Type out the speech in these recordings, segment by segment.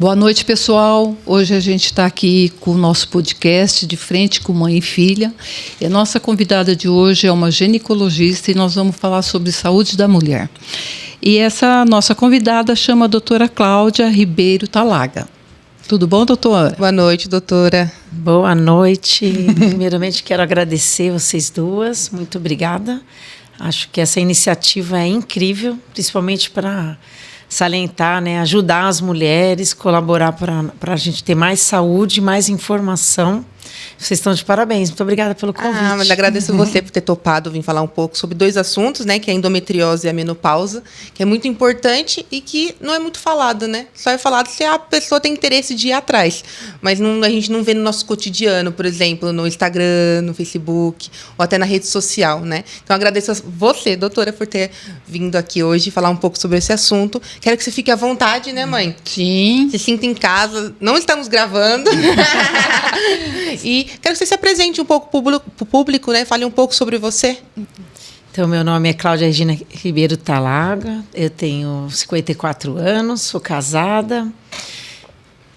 Boa noite, pessoal. Hoje a gente está aqui com o nosso podcast De Frente com Mãe e Filha. E a nossa convidada de hoje é uma ginecologista e nós vamos falar sobre saúde da mulher. E essa nossa convidada chama a doutora Cláudia Ribeiro Talaga. Tudo bom, doutora? Boa noite, doutora. Boa noite. Primeiramente, quero agradecer vocês duas. Muito obrigada. Acho que essa iniciativa é incrível, principalmente para salientar, né, ajudar as mulheres, colaborar para a gente ter mais saúde, mais informação. Vocês estão de parabéns. Muito obrigada pelo convite. Mas agradeço você por ter topado vir falar um pouco sobre dois assuntos, né, que é a endometriose e a menopausa, que é muito importante e que não é muito falado, né? Só é falado se a pessoa tem interesse de ir atrás. Mas a gente não vê no nosso cotidiano, por exemplo, no Instagram, no Facebook, ou até na rede social, né? Então, agradeço a você, doutora, por ter vindo aqui hoje falar um pouco sobre esse assunto. Quero que você fique à vontade, né, mãe? Sim. Se sinta em casa. Não estamos gravando. E quero que você se apresente um pouco para o público, né? Fale um pouco sobre você. Então, meu nome é Cláudia Regina Ribeiro Talaga, eu tenho 54 anos, sou casada,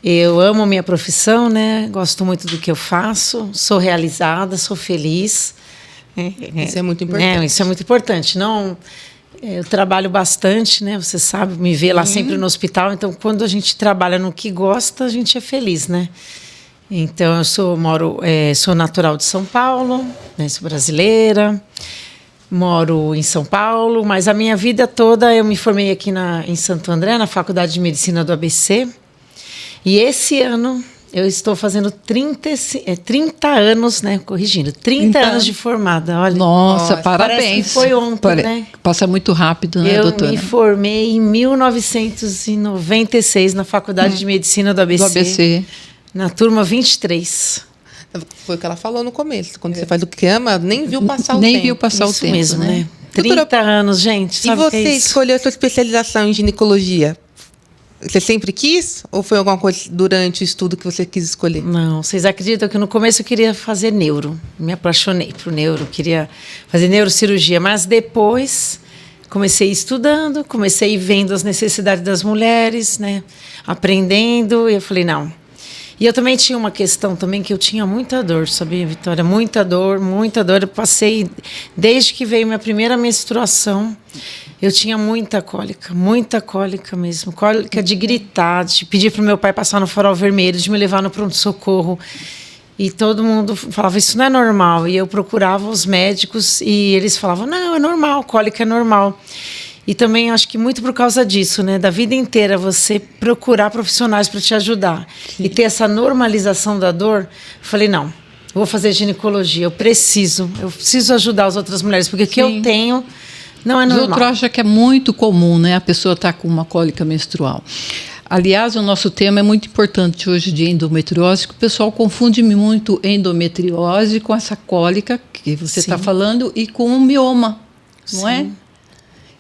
eu amo minha profissão, né? Gosto muito do que eu faço, sou realizada, sou feliz. Isso é muito importante. Isso é muito importante. Não, eu trabalho bastante, né? Você sabe, me vê lá sempre no hospital, então quando a gente trabalha no que gosta, a gente é feliz, né? Então, eu sou natural de São Paulo, né, sou brasileira, moro em São Paulo, mas a minha vida toda eu me formei aqui em Santo André, na Faculdade de Medicina do ABC, e esse ano eu estou fazendo 30 anos, né, corrigindo, 30 anos de formada, olha. Nossa, parabéns. Parece que foi ontem, né? Passa muito rápido, né, doutora? Eu me formei em 1996 na Faculdade de Medicina do ABC. Do ABC. Na turma 23. Foi o que ela falou no começo. Quando você faz o que ama, nem viu passar o tempo. Nem viu passar o tempo, mesmo, né? 30 Doutora, anos, gente. E você escolheu a sua especialização em ginecologia? Você sempre quis? Ou foi alguma coisa durante o estudo que você quis escolher? Não, vocês acreditam que no começo eu queria fazer neuro. Me apaixonei por neuro, queria fazer neurocirurgia. Mas depois comecei estudando, comecei vendo as necessidades das mulheres, né? Aprendendo, e eu falei, não. E eu também tinha uma questão também que eu tinha muita dor, sabia, Vitória? Muita dor, muita dor. Eu passei, desde que veio minha primeira menstruação, eu tinha muita cólica mesmo. Cólica de gritar, de pedir para o meu pai passar no farol vermelho, de me levar no pronto-socorro. E todo mundo falava, isso não é normal. E eu procurava os médicos e eles falavam, não, é normal, cólica é normal. E também acho que muito por causa disso, né? Da vida inteira você procurar profissionais para te ajudar. Sim. E ter essa normalização da dor. Eu falei, não, vou fazer ginecologia, eu preciso ajudar as outras mulheres, porque o que eu tenho não é normal. O outro acha que é muito comum, né? A pessoa estar com uma cólica menstrual. Aliás, o nosso tema é muito importante hoje de endometriose, que o pessoal confunde muito endometriose com essa cólica que você está falando e com o mioma, não é?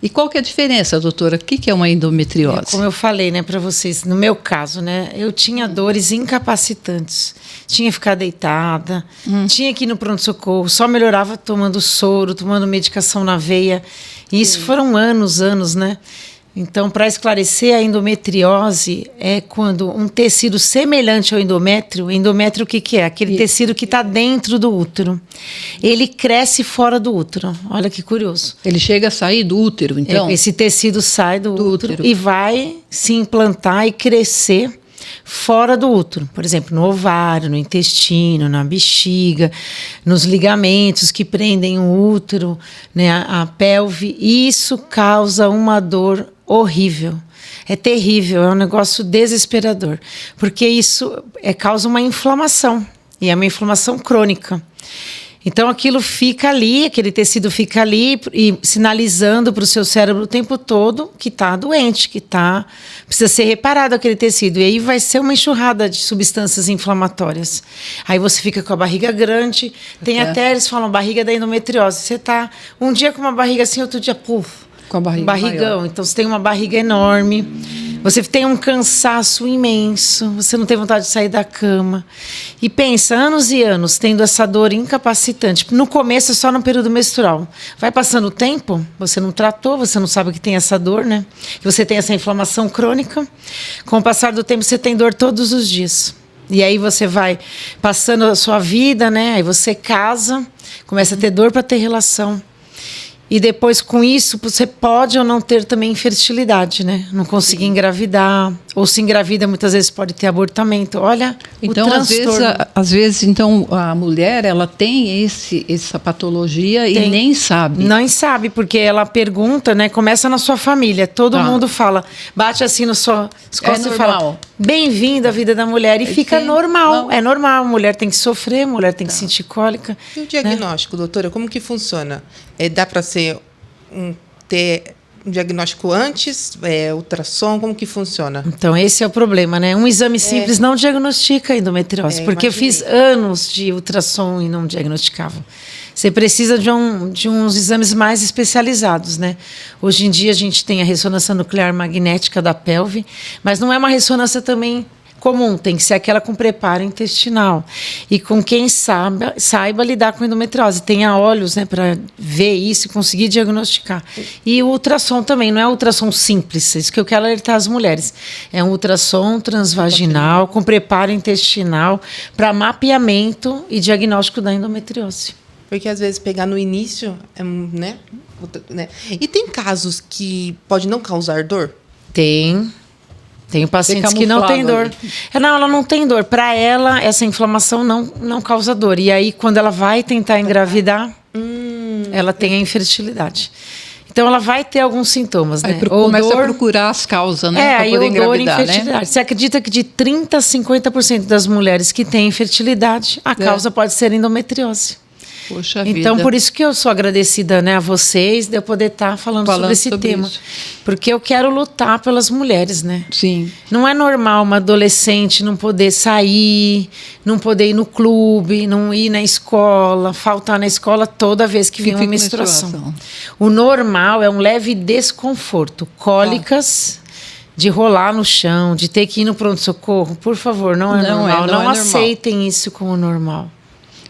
E qual que é a diferença, doutora? O que é uma endometriose? Como eu falei, né, para vocês, no meu caso, né, eu tinha dores incapacitantes. Tinha que ficar deitada, tinha que ir no pronto-socorro, só melhorava tomando soro, tomando medicação na veia. E isso foram anos, né? Então, para esclarecer, a endometriose é quando um tecido semelhante ao endométrio o que é? Aquele tecido que está dentro do útero. Ele cresce fora do útero. Olha que curioso. Ele chega a sair do útero, então? Esse tecido sai do útero e vai se implantar e crescer fora do útero. Por exemplo, no ovário, no intestino, na bexiga, nos ligamentos que prendem o útero, né, a pelve. Isso causa uma dor horrível. É terrível, é um negócio desesperador. Porque isso causa uma inflamação. E é uma inflamação crônica. Então, aquilo fica ali, aquele tecido fica ali e sinalizando para o seu cérebro o tempo todo que está doente, precisa ser reparado aquele tecido. E aí vai ser uma enxurrada de substâncias inflamatórias. Aí você fica com a barriga grande, tem até, eles falam, barriga da endometriose. Você está um dia com uma barriga assim, outro dia, puf, com a barriga barrigão. Maior. Então, você tem uma barriga enorme, Você tem um cansaço imenso, você não tem vontade de sair da cama. E pensa, anos e anos tendo essa dor incapacitante. No começo é só no período menstrual. Vai passando o tempo, você não tratou, você não sabe que tem essa dor, né? Que você tem essa inflamação crônica. Com o passar do tempo, você tem dor todos os dias. E aí você vai passando a sua vida, né? Aí você casa, começa a ter dor para ter relação. E depois, com isso, você pode ou não ter também infertilidade, né? Não conseguir engravidar. Ou se engravida, muitas vezes pode ter abortamento. Olha, então, o transtorno. às vezes, então, a mulher, ela tem essa patologia e nem sabe. Nem sabe, porque ela pergunta, né? Começa na sua família. Todo mundo fala, bate assim nas suas costas e fala, bem-vindo à vida da mulher. E fica normal. É normal. A mulher tem que sofrer, a mulher tem que sentir cólica. E o diagnóstico, doutora, como que funciona? Dá para ter um diagnóstico antes, ultrassom, como que funciona? Então, esse é o problema, né? Um exame simples não diagnostica a endometriose, porque eu fiz anos de ultrassom e não diagnosticava. Você precisa de uns exames mais especializados, né? Hoje em dia a gente tem a ressonância nuclear magnética da pelve, mas não é uma ressonância também comum, tem que ser aquela com preparo intestinal e com quem saiba lidar com endometriose, tenha olhos, né, para ver isso e conseguir diagnosticar. E o ultrassom também, não é ultrassom simples, isso que eu quero alertar as mulheres, é um ultrassom transvaginal com preparo intestinal para mapeamento e diagnóstico da endometriose. Porque às vezes pegar no início, né? E tem casos que pode não causar dor? Tem pacientes que não têm dor. Não, ela não tem dor. Para ela, essa inflamação não causa dor. E aí, quando ela vai tentar engravidar, ela tem a infertilidade. Então, ela vai ter alguns sintomas, né? Começa a procurar as causas, né? Para poder engravidar, infertilidade. Né? Você acredita que de 30% a 50% das mulheres que têm infertilidade, a causa pode ser endometriose. Poxa vida. Então, por isso que eu sou agradecida, né, a vocês de eu poder estar falando sobre esse tema. Isso. Porque eu quero lutar pelas mulheres, né? Sim. Não é normal uma adolescente não poder sair, não poder ir no clube, não ir na escola, faltar na escola toda vez que vem uma menstruação. O normal é um leve desconforto, cólicas, de rolar no chão, de ter que ir no pronto-socorro. Por favor, não é normal. Não aceitem isso como normal.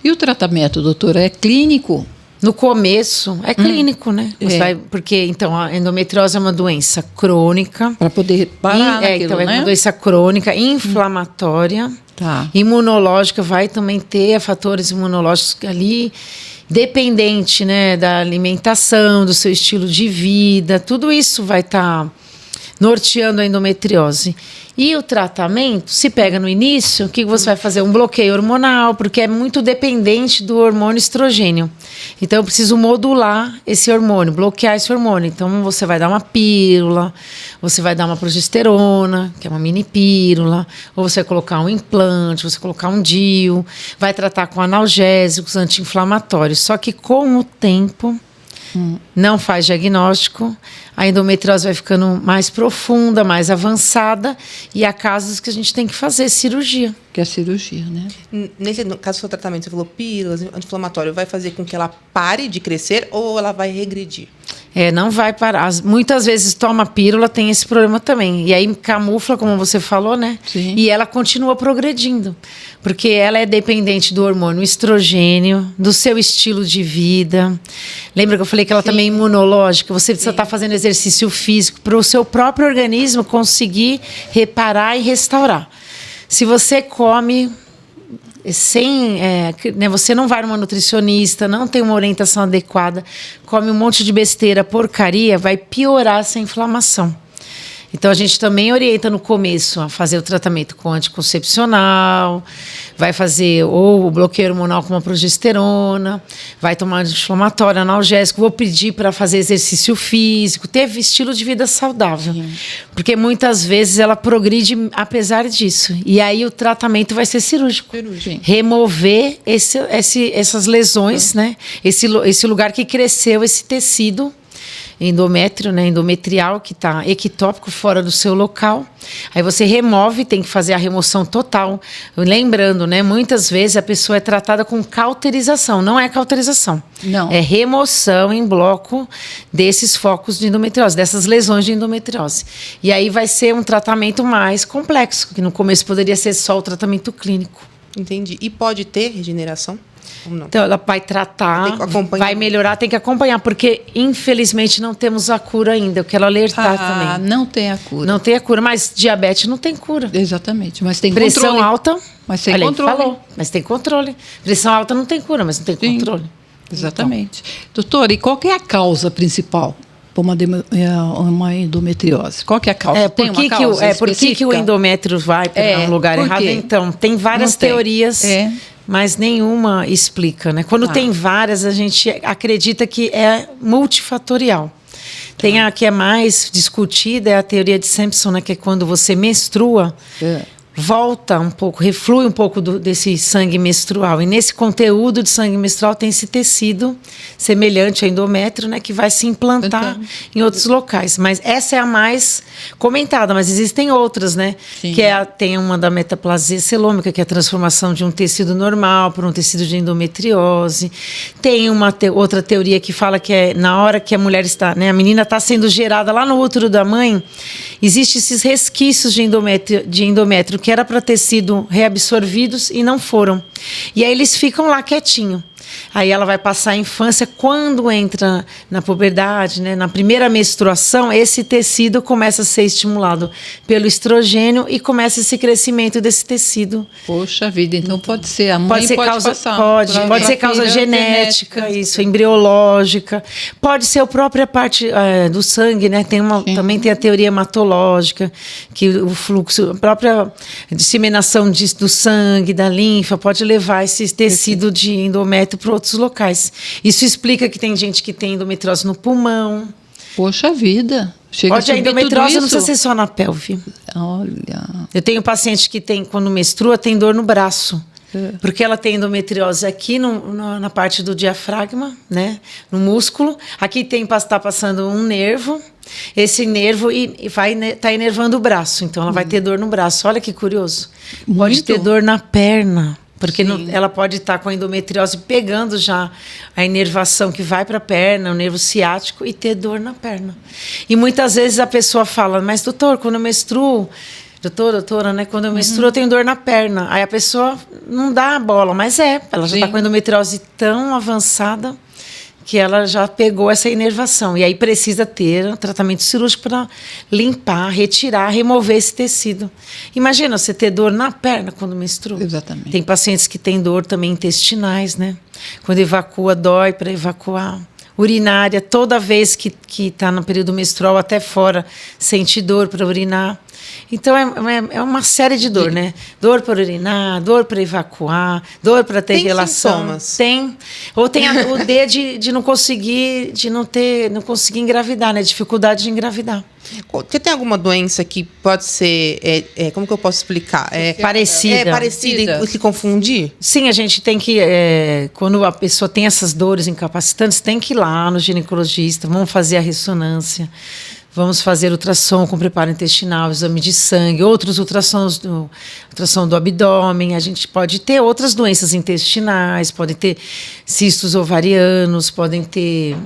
E o tratamento, doutora, é clínico? No começo, é clínico, né? Porque, então, a endometriose é uma doença crônica. Para poder parar naquilo, então, é uma doença crônica, inflamatória. Imunológica, vai também ter fatores imunológicos ali, dependente, né, da alimentação, do seu estilo de vida. Tudo isso vai estar norteando a endometriose. E o tratamento, se pega no início, o que você vai fazer? Um bloqueio hormonal, porque é muito dependente do hormônio estrogênio. Então, eu preciso modular esse hormônio, bloquear esse hormônio. Então, você vai dar uma pílula, você vai dar uma progesterona, que é uma mini pílula, ou você vai colocar um implante, você vai colocar um DIU, vai tratar com analgésicos, anti-inflamatórios. Só que com o tempo, não faz diagnóstico, a endometriose vai ficando mais profunda, mais avançada, e há casos que a gente tem que fazer cirurgia. Que é cirurgia, né? No caso do seu tratamento, você falou pílulas, anti-inflamatório, vai fazer com que ela pare de crescer ou ela vai regredir? Não vai parar. Muitas vezes toma pílula, tem esse problema também. E aí camufla, como você falou, né? Sim. E ela continua progredindo. Porque ela é dependente do hormônio estrogênio, do seu estilo de vida. Lembra que eu falei que ela também é imunológica? Você precisa estar fazendo exercício físico para o seu próprio organismo conseguir reparar e restaurar. Se você come você não vai numa nutricionista, não tem uma orientação adequada, come um monte de besteira, porcaria, vai piorar essa inflamação. Então, a gente também orienta no começo a fazer o tratamento com anticoncepcional, vai fazer ou o bloqueio hormonal com uma progesterona, vai tomar anti-inflamatório, analgésico, vou pedir para fazer exercício físico, ter estilo de vida saudável. Sim. Porque muitas vezes ela progride apesar disso. E aí o tratamento vai ser cirúrgico. Remover essas lesões, né? Esse lugar que cresceu, esse tecido, endométrio, né, endometrial, que está ectópico, fora do seu local. Aí você remove, tem que fazer a remoção total. Lembrando, né, muitas vezes a pessoa é tratada com cauterização. Não é cauterização. Não. É remoção em bloco desses focos de endometriose, dessas lesões de endometriose. E aí vai ser um tratamento mais complexo, que no começo poderia ser só o tratamento clínico. Entendi. E pode ter regeneração? Ou não? Então, ela vai tratar, vai melhorar, tem que acompanhar, porque, infelizmente, não temos a cura ainda. Eu quero alertar também. Não tem a cura. Não tem a cura, mas diabetes não tem cura. Exatamente, mas tem Pressão controle. alta, Mas tem olha, controle. falou, mas tem controle. Pressão alta não tem cura, mas não tem Sim. controle. Exatamente. Doutora, e qual que é a causa principal para uma endometriose? Qual que é a causa? Por que o endométrio vai para um lugar por errado? quê? Então, tem várias teorias, mas nenhuma explica, né? Quando tem várias, a gente acredita que é multifatorial. Tem a que é mais discutida, é a teoria de Sampson, né? Que é quando você menstrua, volta um pouco, reflui um pouco desse sangue menstrual. E nesse conteúdo de sangue menstrual tem esse tecido semelhante ao endométrio, né, que vai se implantar em outros locais. Mas essa é a mais comentada, mas existem outras, né? Sim. Tem uma da metaplasia celômica, que é a transformação de um tecido normal por um tecido de endometriose. Tem uma outra teoria que fala que é na hora que a mulher está, né, a menina está sendo gerada lá no útero da mãe, existem esses resquícios de endométrio que era para ter sido reabsorvidos e não foram. E aí eles ficam lá quietinho. Aí ela vai passar a infância, quando entra na puberdade, né, na primeira menstruação, esse tecido começa a ser estimulado pelo estrogênio e começa esse crescimento desse tecido. Poxa vida, então pode ser a mãe Pode ser causa genética, isso, embriológica, pode ser a própria parte do sangue, né? Também tem a teoria hematológica, que o fluxo, a própria disseminação do sangue, da linfa, pode levar esse tecido de endométrio para outros locais. Isso explica que tem gente que tem endometriose no pulmão. Poxa vida. Pode a endometriose não precisa ser só na pelve. Olha. Eu tenho paciente que quando menstrua, tem dor no braço. Porque ela tem endometriose aqui na parte do diafragma, né? No músculo. Aqui está passando um nervo. Esse nervo está enervando o braço. Então ela vai ter dor no braço. Olha que curioso. Pode ter dor na perna. Porque ela pode estar com a endometriose pegando já a inervação que vai para a perna, o nervo ciático, e ter dor na perna. E muitas vezes a pessoa fala, mas doutor, quando eu menstruo, doutora, né? Quando eu menstruo, eu tenho dor na perna. Aí a pessoa não dá a bola, mas ela já está com a endometriose tão avançada que ela já pegou essa inervação. E aí precisa ter um tratamento cirúrgico para limpar, retirar, remover esse tecido. Imagina você ter dor na perna quando menstrua. Exatamente. Tem pacientes que têm dor também intestinais, né? Quando evacua, dói para evacuar. Urinária, toda vez que está no período menstrual, até fora, sente dor para urinar. Então, é uma série de dor, né? Dor para urinar, dor para evacuar, dor para ter relação. Sintomas. Tem. Ou tem o D de não conseguir, não conseguir engravidar, né? Dificuldade de engravidar. Você tem alguma doença que pode ser, como que eu posso explicar? Parecida. Parecida e se confundir? Sim, a gente tem que, quando a pessoa tem essas dores incapacitantes, tem que ir lá no ginecologista, vamos fazer a ressonância, vamos fazer ultrassom com preparo intestinal, exame de sangue, outros ultrassons, ultrassom do abdômen. A gente pode ter outras doenças intestinais, pode ter cistos ovarianos, podem ter...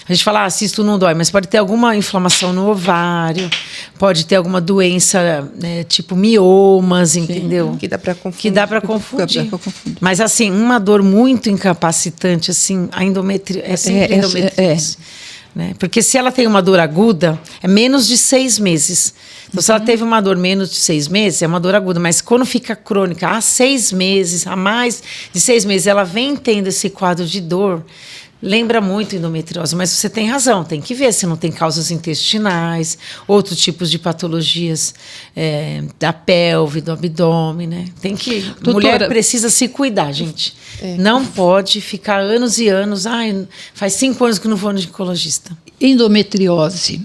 A gente fala, cisto não dói, mas pode ter alguma inflamação no ovário, pode ter alguma doença, né, tipo miomas, entendeu? Que dá para confundir. Que dá para confundir. Mas, assim, uma dor muito incapacitante, assim, a endometriose, é sempre endometriose. Né? Porque se ela tem uma dor aguda, é menos de 6 meses. Então, se ela teve uma dor menos de 6 meses, é uma dor aguda. Mas quando fica crônica, há 6 meses, há mais de 6 meses, ela vem tendo esse quadro de dor, lembra muito endometriose, mas você tem razão, tem que ver se não tem causas intestinais, outros tipos de patologias da pelve, do abdômen, né? Tem que... Doutora, mulher precisa se cuidar, gente. Não pode ficar anos e anos... faz 5 anos que não vou no ginecologista. Endometriose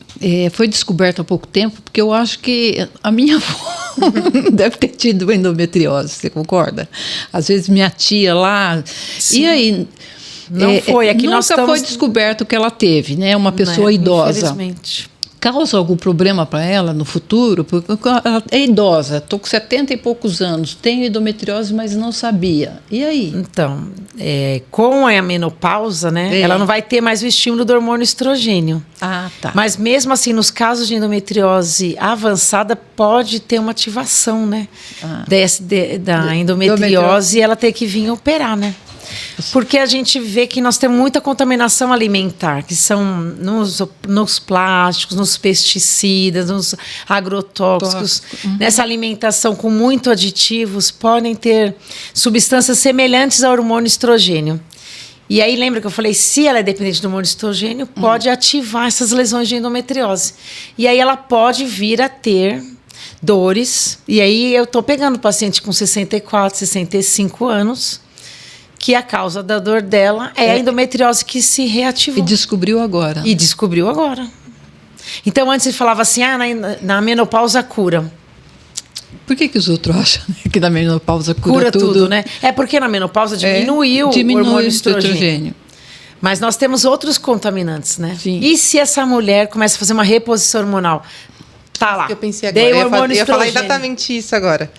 foi descoberta há pouco tempo, porque eu acho que a minha avó deve ter tido endometriose, você concorda? Às vezes minha tia lá... Sim. E aí... Não foi. Aqui nunca nós estamos... foi descoberto que ela teve, né? Uma pessoa idosa. Infelizmente. Causa algum problema para ela no futuro? Porque ela é idosa, estou com 70 e poucos anos, tenho endometriose, mas não sabia. E aí? Então, com a menopausa, né? Ela não vai ter mais o estímulo do hormônio estrogênio. Ah, tá. Mas mesmo assim, nos casos de endometriose avançada, pode ter uma ativação, né? Da endometriose e ela ter que vir operar, né? Porque a gente vê que nós temos muita contaminação alimentar, que são nos plásticos, nos pesticidas, nos agrotóxicos. Nessa alimentação com muito aditivos, podem ter substâncias semelhantes ao hormônio estrogênio. E aí, lembra que eu falei, se ela é dependente do hormônio estrogênio, pode ativar essas lesões de endometriose. E aí ela pode vir a ter dores. E aí eu estou pegando paciente com 64, 65 anos, que a causa da dor dela é a endometriose que se reativou. E descobriu agora. Então, antes ele falava assim, na menopausa cura. Por que os outros acham que na menopausa cura tudo, né? É porque na menopausa diminui o hormônio estrogênio. Mas nós temos outros contaminantes, né? Sim. E se essa mulher começa a fazer uma reposição hormonal? Tá lá. Eu pensei agora, eu ia falar exatamente isso agora.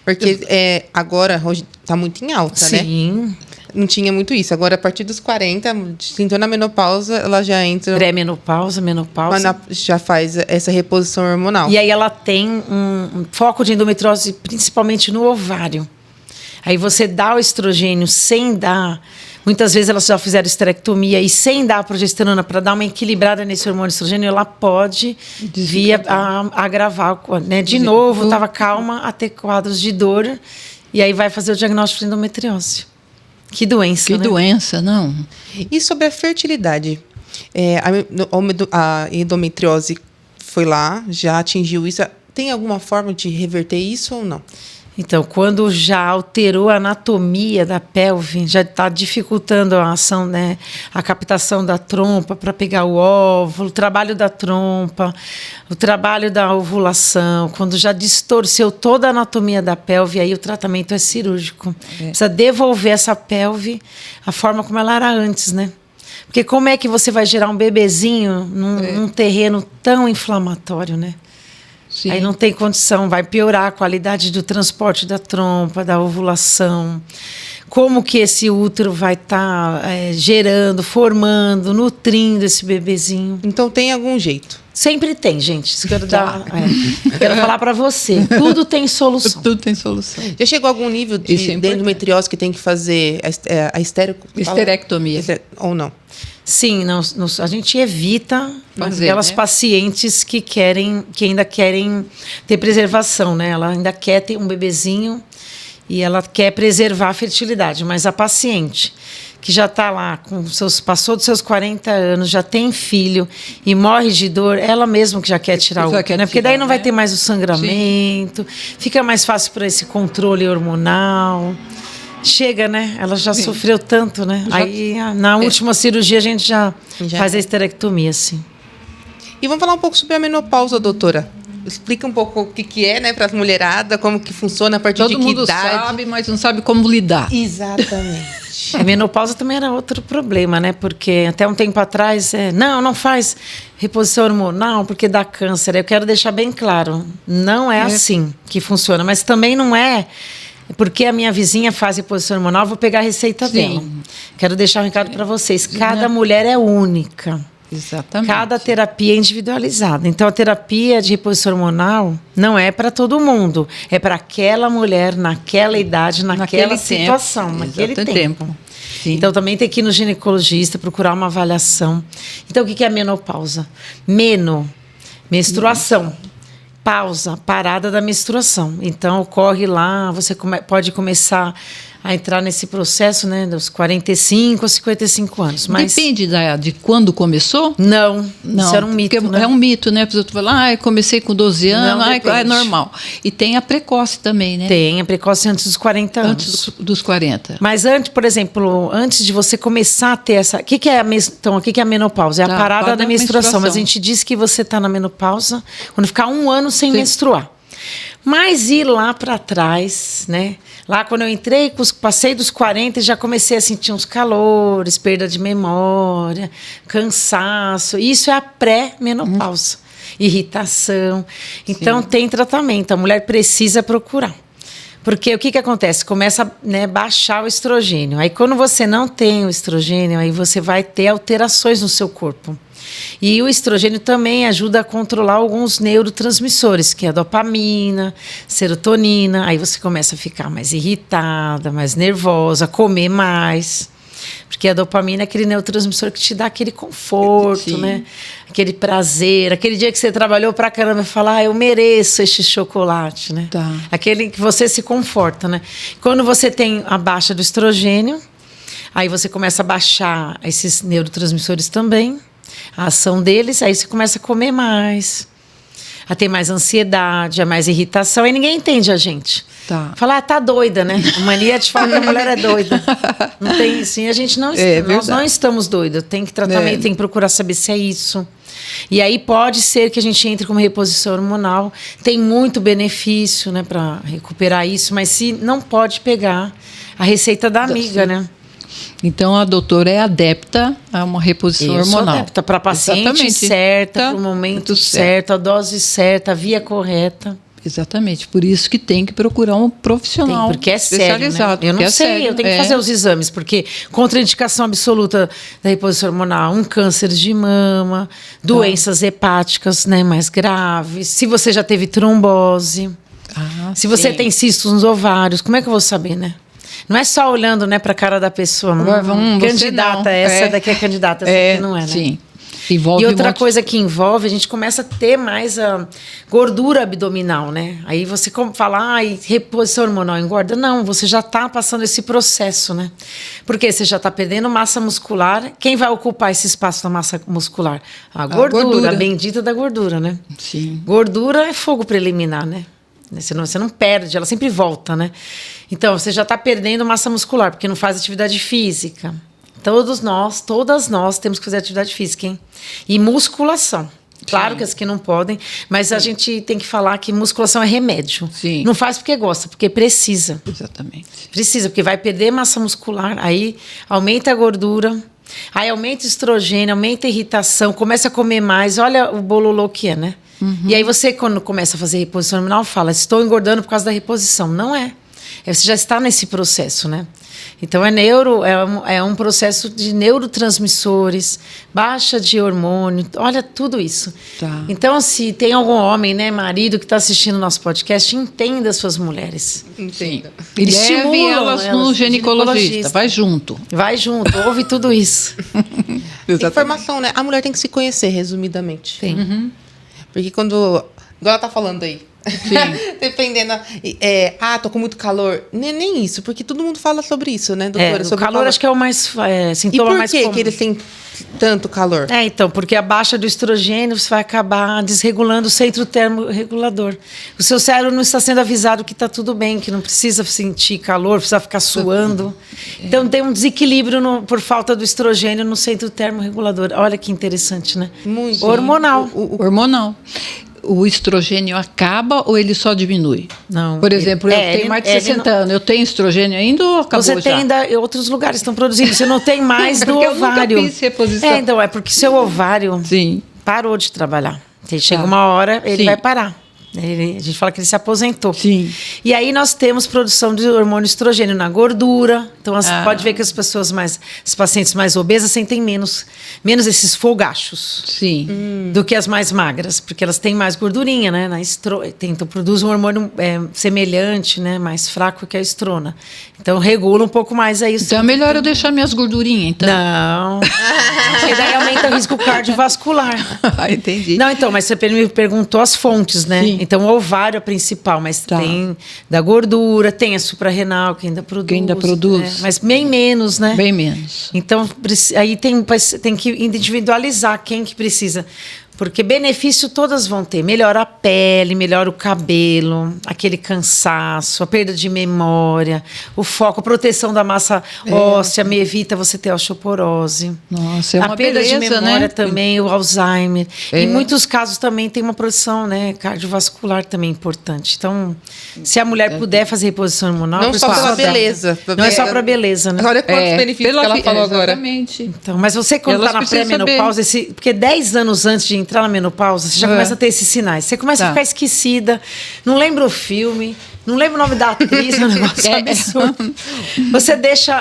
Porque agora, hoje, tá muito em alta, né? Sim. Não tinha muito isso. Agora, a partir dos 40, se entrou na menopausa, ela já entra... Pré-menopausa, menopausa. Já faz essa reposição hormonal. E aí ela tem um foco de endometriose principalmente no ovário. Aí você dá o estrogênio sem dar... Muitas vezes elas já fizeram esterectomia e sem dar a progesterona para dar uma equilibrada nesse hormônio estrogênio, ela pode vir a agravar, né? De novo, estava calma, a ter quadros de dor. E aí vai fazer o diagnóstico de endometriose. Que doença, Que né? doença, não? E sobre a fertilidade? A endometriose foi lá, já atingiu isso. Tem alguma forma de reverter isso ou não? Então, quando já alterou a anatomia da pelve, já está dificultando a ação, né? A captação da trompa para pegar o óvulo, o trabalho da trompa, o trabalho da ovulação, quando já distorceu toda a anatomia da pelve, aí o tratamento é cirúrgico. Precisa devolver essa pelve à forma como ela era antes, né? Porque como é que você vai gerar um bebezinho num terreno tão inflamatório, né? Sim. Aí não tem condição, vai piorar a qualidade do transporte da trompa, da ovulação. Como que esse útero vai estar gerando, formando, nutrindo esse bebezinho? Então tem algum jeito? Sempre tem, gente. Isso quero quero falar para você. Tudo tem solução. Tudo tem solução. Já chegou a algum nível de endometriose que tem que fazer a esterectomia? Ou não? Sim, a gente evita aquelas pacientes que ainda querem ter preservação, né? Ela ainda quer ter um bebezinho e ela quer preservar a fertilidade, mas a paciente que já está lá, passou dos seus 40 anos, já tem filho e morre de dor, ela mesma que já quer tirar o útero, né? Porque daí não vai ter mais o sangramento, fica mais fácil para esse controle hormonal. Chega, né? Ela já sofreu tanto, né? Aí, na última cirurgia, a gente já faz a esterectomia, assim. E vamos falar um pouco sobre a menopausa, doutora. Explica um pouco o que é, né, para as mulheradas, como que funciona, a partir de que idade. Todo mundo sabe, mas não sabe como lidar. Exatamente. A menopausa também era outro problema, né? Porque até um tempo atrás, não faz reposição hormonal porque dá câncer. Eu quero deixar bem claro, não é assim que funciona, mas também não é porque a minha vizinha faz reposição hormonal, vou pegar a receita dela. Quero deixar um recado para vocês. Cada mulher é única. Exatamente. Cada terapia é individualizada. Então, a terapia de reposição hormonal não é para todo mundo. É para aquela mulher, naquela idade, naquela situação, naquele tempo. Sim. Então, também tem que ir no ginecologista, procurar uma avaliação. Então, o que é a menopausa? Menstruação. Pausa, parada da menstruação. Então, ocorre lá, você pode começar a entrar nesse processo, né, dos 45 a 55 anos. Mas depende de quando começou? Não, isso era um mito, né? É um mito, né? A pessoa fala, comecei com 12 anos, é normal. E tem a precoce também, né? Tem a precoce antes dos 40 anos. Antes dos 40. Mas antes, por exemplo, antes de você começar a ter essa... O que é a menopausa? É a parada da menstruação. Mas a gente diz que você está na menopausa quando ficar 1 ano sem menstruar. Mas ir lá para trás, né? Lá quando eu entrei, passei dos 40 e já comecei a sentir uns calores, perda de memória, cansaço. Isso é a pré-menopausa. Irritação. Então, tem tratamento. A mulher precisa procurar. Porque o que acontece? Começa a, né, baixar o estrogênio. Aí, quando você não tem o estrogênio, aí você vai ter alterações no seu corpo. E o estrogênio também ajuda a controlar alguns neurotransmissores, que é a dopamina, serotonina. Aí você começa a ficar mais irritada, mais nervosa, comer mais. Porque a dopamina é aquele neurotransmissor que te dá aquele conforto, né? Aquele prazer. Aquele dia que você trabalhou pra caramba e fala, eu mereço este chocolate, né? Tá. Aquele que você se conforta, né? Quando você tem a baixa do estrogênio, aí você começa a baixar esses neurotransmissores também, a ação deles, aí você começa a comer mais, a ter mais ansiedade, a mais irritação, e ninguém entende a gente. Tá. Fala, tá doida, né? A mania de falar que a mulher é doida. Não tem, assim, a gente não nós não estamos doidos. Tem que tratamento, tem que procurar saber se é isso. E aí pode ser que a gente entre com uma reposição hormonal. Tem muito benefício, né, para recuperar isso, mas se não pode pegar a receita da amiga, né? Então, a doutora é adepta a uma reposição hormonal. Eu sou adepta para a paciente certa, para o momento certo, a dose certa, a via correta. Exatamente, por isso que tem que procurar um profissional porque é especializado. Sério, né? Eu não sei, eu tenho que fazer os exames, porque contraindicação absoluta da reposição hormonal, um câncer de mama, doenças hepáticas, né, mais graves, se você já teve trombose, se você tem cistos nos ovários, como é que eu vou saber, né? Não é só olhando, né, para a cara da pessoa. Candidata, essa daqui é candidata, essa aqui não é, né? Sim. Envolve e outra coisa que envolve, a gente começa a ter mais a gordura abdominal, né? Aí você fala, reposição hormonal engorda. Não, você já está passando esse processo, né? Porque você já está perdendo massa muscular. Quem vai ocupar esse espaço da massa muscular? A gordura, a bendita da gordura, né? Sim. Gordura é fogo preliminar, né? Você não perde, ela sempre volta, né? Então, você já está perdendo massa muscular, porque não faz atividade física. Todas nós temos que fazer atividade física, hein? E musculação. Claro que as que não podem, mas a gente tem que falar que musculação é remédio. Sim. Não faz porque gosta, porque precisa. Exatamente. Precisa, porque vai perder massa muscular, aí aumenta a gordura, aí aumenta o estrogênio, aumenta a irritação, começa a comer mais. Olha o bololô que é, né? E aí você, quando começa a fazer reposição hormonal, fala, estou engordando por causa da reposição. Não é. Você já está nesse processo, né? Então, é um processo de neurotransmissores, baixa de hormônio, olha tudo isso. Tá. Então, se tem algum homem, né, marido, que está assistindo o nosso podcast, entenda as suas mulheres. Sim. Leve elas no ginecologista, vai junto. Vai junto, ouve tudo isso. Informação, né? A mulher tem que se conhecer, resumidamente. Tem. Porque quando... Igual ela tá falando aí. Sim. Dependendo. Tô com muito calor. Nem isso, porque todo mundo fala sobre isso, né, doutora? Sobre o calor acho que é o mais sintoma mais comum. E por que eles têm tanto calor? Então, porque a baixa do estrogênio você vai acabar desregulando o centro termorregulador. O seu cérebro não está sendo avisado que está tudo bem, que não precisa sentir calor, precisa ficar suando. Então, tem um desequilíbrio por falta do estrogênio no centro termorregulador. Olha que interessante, né? Muito. Hormonal. Hormonal. O estrogênio acaba ou ele só diminui? Não. Por exemplo, eu tenho mais de 60 anos. Eu tenho estrogênio ainda ou acabou Você tem já? ainda, outros lugares estão produzindo. Você não tem mais do porque ovário. Eu nunca fiz reposição. Então, é porque seu ovário parou de trabalhar. Chega uma hora, ele vai parar. A gente fala que ele se aposentou. Sim. E aí nós temos produção de hormônio estrogênio na gordura. Então, pode ver que as pacientes mais obesas sentem menos esses fogachos. Sim. Do que as mais magras, porque elas têm mais gordurinha, né? Então, produz um hormônio semelhante, né? Mais fraco que a estrona. Então, regula um pouco mais aí. Então, é melhor eu deixar minhas gordurinhas, então. Não. Porque daí aumenta o risco cardiovascular. Entendi. Não, então, mas você me perguntou as fontes, né? Sim. Então, o ovário é a principal, mas tem da gordura, tem a suprarrenal, que ainda produz. Né? Mas bem menos, né? Bem menos. Então, aí tem que individualizar quem que precisa. Porque benefício todas vão ter. Melhora a pele, melhora o cabelo, aquele cansaço, a perda de memória, o foco, a proteção da massa óssea, me evita você ter osteoporose. Nossa, é uma a perda beleza, de memória, né? também, o Alzheimer. Em muitos casos também tem uma proteção, né, cardiovascular também importante. Então, se a mulher puder fazer reposição hormonal... Não só pela dela. beleza. Não é só para beleza, né? Olha quantos benefícios que ela falou agora. Exatamente. Então, mas você, quando Elas está na precisam pré-menopausa, porque 10 anos antes de entrar na menopausa, você já começa a ter esses sinais. Você começa a ficar esquecida, não lembra o filme, não lembra o nome da atriz, é um negócio absurdo.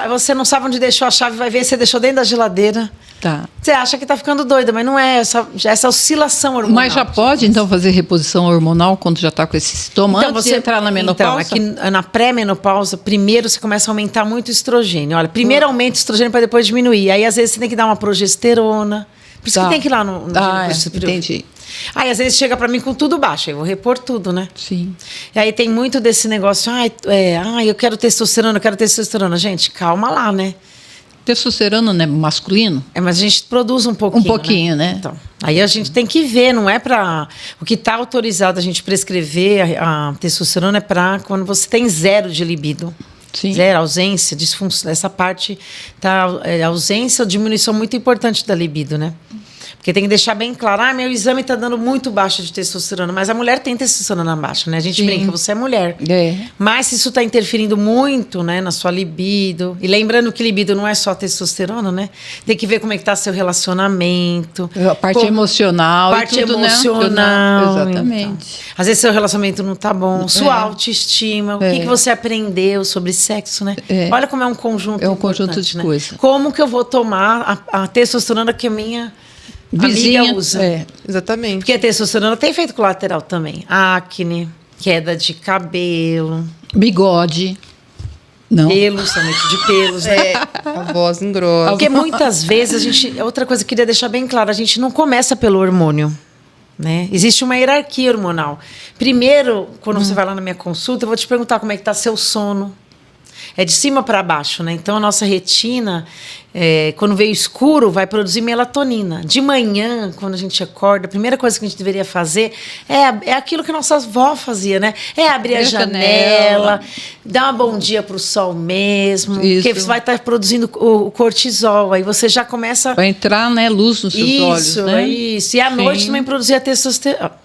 Você não sabe onde deixou a chave, vai ver, você deixou dentro da geladeira. Tá. Você acha que está ficando doida, mas não é essa oscilação hormonal. Mas já pode, então, fazer reposição hormonal quando já está com esse sintoma Então, antes de entrar na menopausa? Então, aqui na pré-menopausa, primeiro você começa a aumentar muito o estrogênio. Olha, primeiro aumenta o estrogênio para depois diminuir. Aí, às vezes, você tem que dar uma progesterona. Por isso que tem que ir lá no entendi. Aí, às vezes, chega para mim com tudo baixo. Aí eu vou repor tudo, né? Sim. E aí tem muito desse negócio. Eu quero testosterona, eu quero testosterona. Gente, calma lá, né? Testosterona, né? Masculino? Mas a gente produz um pouquinho. Um pouquinho, né? Então, aí a gente tem que ver, não é para... O que está autorizado a gente prescrever a testosterona é para quando você tem zero de libido. Sim. Zero, ausência, disfunção. Essa parte tá ausência ou diminuição muito importante da libido, né? Porque tem que deixar bem claro, meu exame está dando muito baixo de testosterona, mas a mulher tem testosterona baixa, né? A gente brinca, você é mulher. Mas se isso está interferindo muito, né, na sua libido, e lembrando que libido não é só testosterona, né? Tem que ver como é que está seu relacionamento. A parte emocional parte e tudo, emocional. Né? Exatamente. Então, às vezes seu relacionamento não está bom, sua autoestima, o que você aprendeu sobre sexo, né? Olha como é um conjunto. É um conjunto de né? coisas. Como que eu vou tomar a testosterona que a minha vizinha amiga usa. Exatamente. Porque a testosterona tem efeito colateral também. Acne, queda de cabelo. Bigode. Não. Pelos, aumento de pelos, né? A voz engrossa. Porque muitas vezes a gente... Outra coisa que eu queria deixar bem claro, a gente não começa pelo hormônio. Né? Existe uma hierarquia hormonal. Primeiro, quando você vai lá na minha consulta, eu vou te perguntar como é que está seu sono. É de cima para baixo, né? Então, a nossa retina, quando veio escuro, vai produzir melatonina. De manhã, quando a gente acorda, a primeira coisa que a gente deveria fazer é aquilo que nossas avó fazia, né? É abrir a janela, dar um bom dia para o sol mesmo. Isso. Porque você vai estar produzindo o cortisol. Aí você já começa... Vai entrar, né, luz nos seus olhos, né? Isso. E à noite também produzir a testosterona.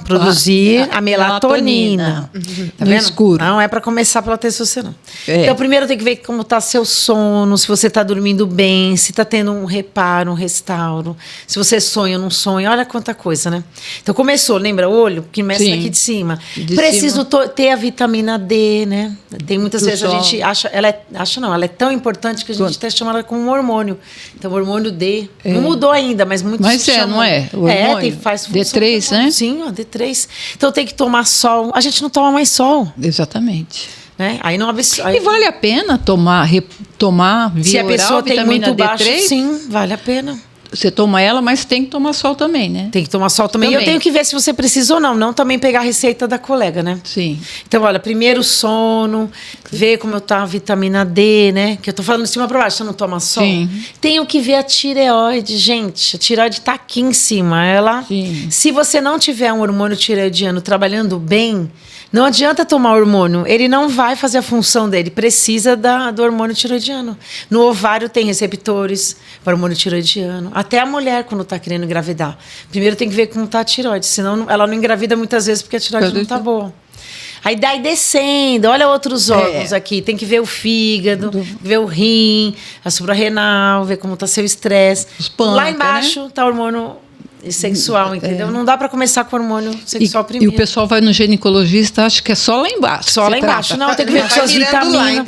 Produzir a melatonina. Tá no vendo? escuro. Não é para começar pela testosterona. Então, primeiro tem que ver como está seu sono, se você está dormindo bem, se está tendo um reparo, um restauro, se você sonha ou não sonha. Olha quanta coisa, né? Então, começou, lembra? Olho, que começa aqui de cima. Preciso ter a vitamina D, né? Tem muitas vezes a gente acha... Ela é tão importante que a gente até chama ela como um hormônio. Então, o hormônio D. Não mudou ainda, mas muitos chamam. Não é? O hormônio. Faz função. D3, né? Sim, ó, D3. Então tem que tomar sol. A gente não toma mais sol. Exatamente. Né? Aí não E vale a pena tomar via se a pessoa oral, tem vitamina muito D3? baixo, sim, vale a pena. Você toma ela, mas tem que tomar sol também, né? Tem que tomar sol também. E eu tenho que ver se você precisa ou não. Não também pegar a receita da colega, né? Sim. Então, olha, primeiro sono, ver como tá a vitamina D, né? Que eu tô falando de cima para baixo, você não toma sol. Sim. Tenho que ver a tireoide, gente. A tireoide tá aqui em cima. Sim. Se você não tiver um hormônio tireoidiano trabalhando bem, não adianta tomar hormônio, ele não vai fazer a função dele, precisa do hormônio tireoidiano. No ovário tem receptores para hormônio tireoidiano. Até a mulher, quando está querendo engravidar. Primeiro tem que ver como está a tireoide, senão ela não engravida muitas vezes porque a tireoide não está boa. Aí daí descendo, olha outros órgãos aqui. Tem que ver o fígado, ver o rim, a suprarrenal, ver como está seu estresse. Lá embaixo está o hormônio sexual, entendeu? Não dá para começar com hormônio sexual primeiro. E o pessoal vai no ginecologista, acha que é só lá embaixo. Só lá embaixo. Não, tem que ver com suas vitaminas.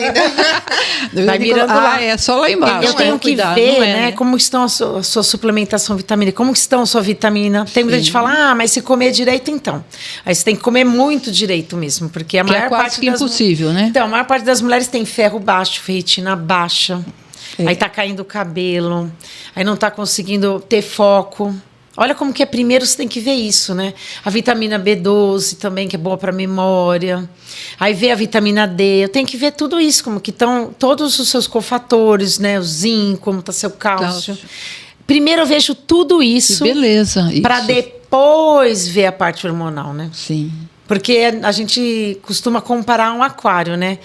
Vai mirando lá. É só lá embaixo. Eu tenho que ver, né, como estão a sua suplementação vitamínica, como estão a sua vitamina. Tem muita gente que fala, mas se comer direito, então. Aí você tem que comer muito direito mesmo, porque a maior quase parte que impossível, né? Então, a maior parte das mulheres tem ferro baixo, ferritina baixa. Aí tá caindo o cabelo, aí não tá conseguindo ter foco. Olha como que primeiro você tem que ver isso, né? A vitamina B12 também, que é boa para memória. Aí vê a vitamina D. Eu tenho que ver tudo isso, como que estão todos os seus cofatores, né? O zinco, como está seu cálcio. Primeiro eu vejo tudo isso. Que beleza. Para depois ver a parte hormonal, né? Sim. Porque a gente costuma comparar um aquário, né?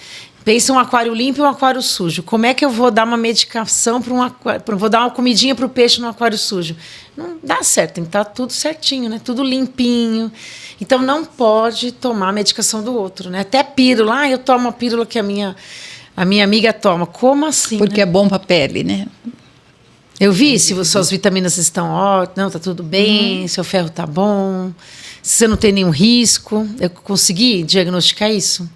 Pensa um aquário limpo e um aquário sujo. Como é que eu vou dar uma medicação para um aquário? Vou dar uma comidinha para o peixe no aquário sujo? Não dá certo, tem que estar tudo certinho, né? Tudo limpinho. Então não pode tomar a medicação do outro, né? Até pílula. Ah, eu tomo a pílula que a minha amiga toma. Como assim? Porque né? é bom para a pele, né? Eu vi se suas vitaminas estão ótimas, não, tá tudo bem, seu ferro tá bom, se você não tem nenhum risco. Eu consegui diagnosticar isso.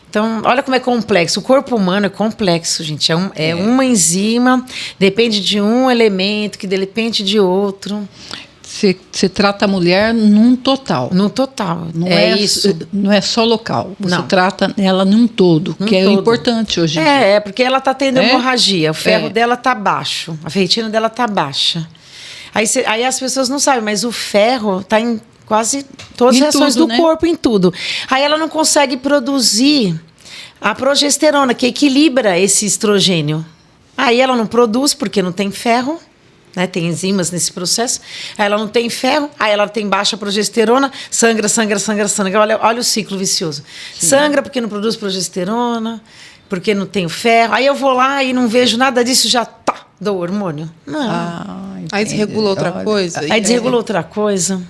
Então, olha como é complexo. O corpo humano é complexo, gente. É uma enzima, depende de um elemento, que depende de outro. Você trata a mulher num total. No total. Não é isso. Não é só local. Você Não. trata ela num todo, que é importante hoje em dia. É, porque ela está tendo hemorragia. O ferro dela está baixo. A ferritina dela está baixa. Aí as pessoas não sabem, mas o ferro está em quase todas as reações do corpo, em tudo. Aí ela não consegue produzir a progesterona, que equilibra esse estrogênio. Aí ela não produz porque não tem ferro, né? Tem enzimas nesse processo. Aí ela não tem ferro, aí ela tem baixa progesterona, sangra. Olha o ciclo vicioso. Sim. Sangra porque não produz progesterona, porque não tem ferro. Aí eu vou lá e não vejo nada disso, já dou hormônio. Não. Aí desregula outra coisa. Aí desregula outra coisa.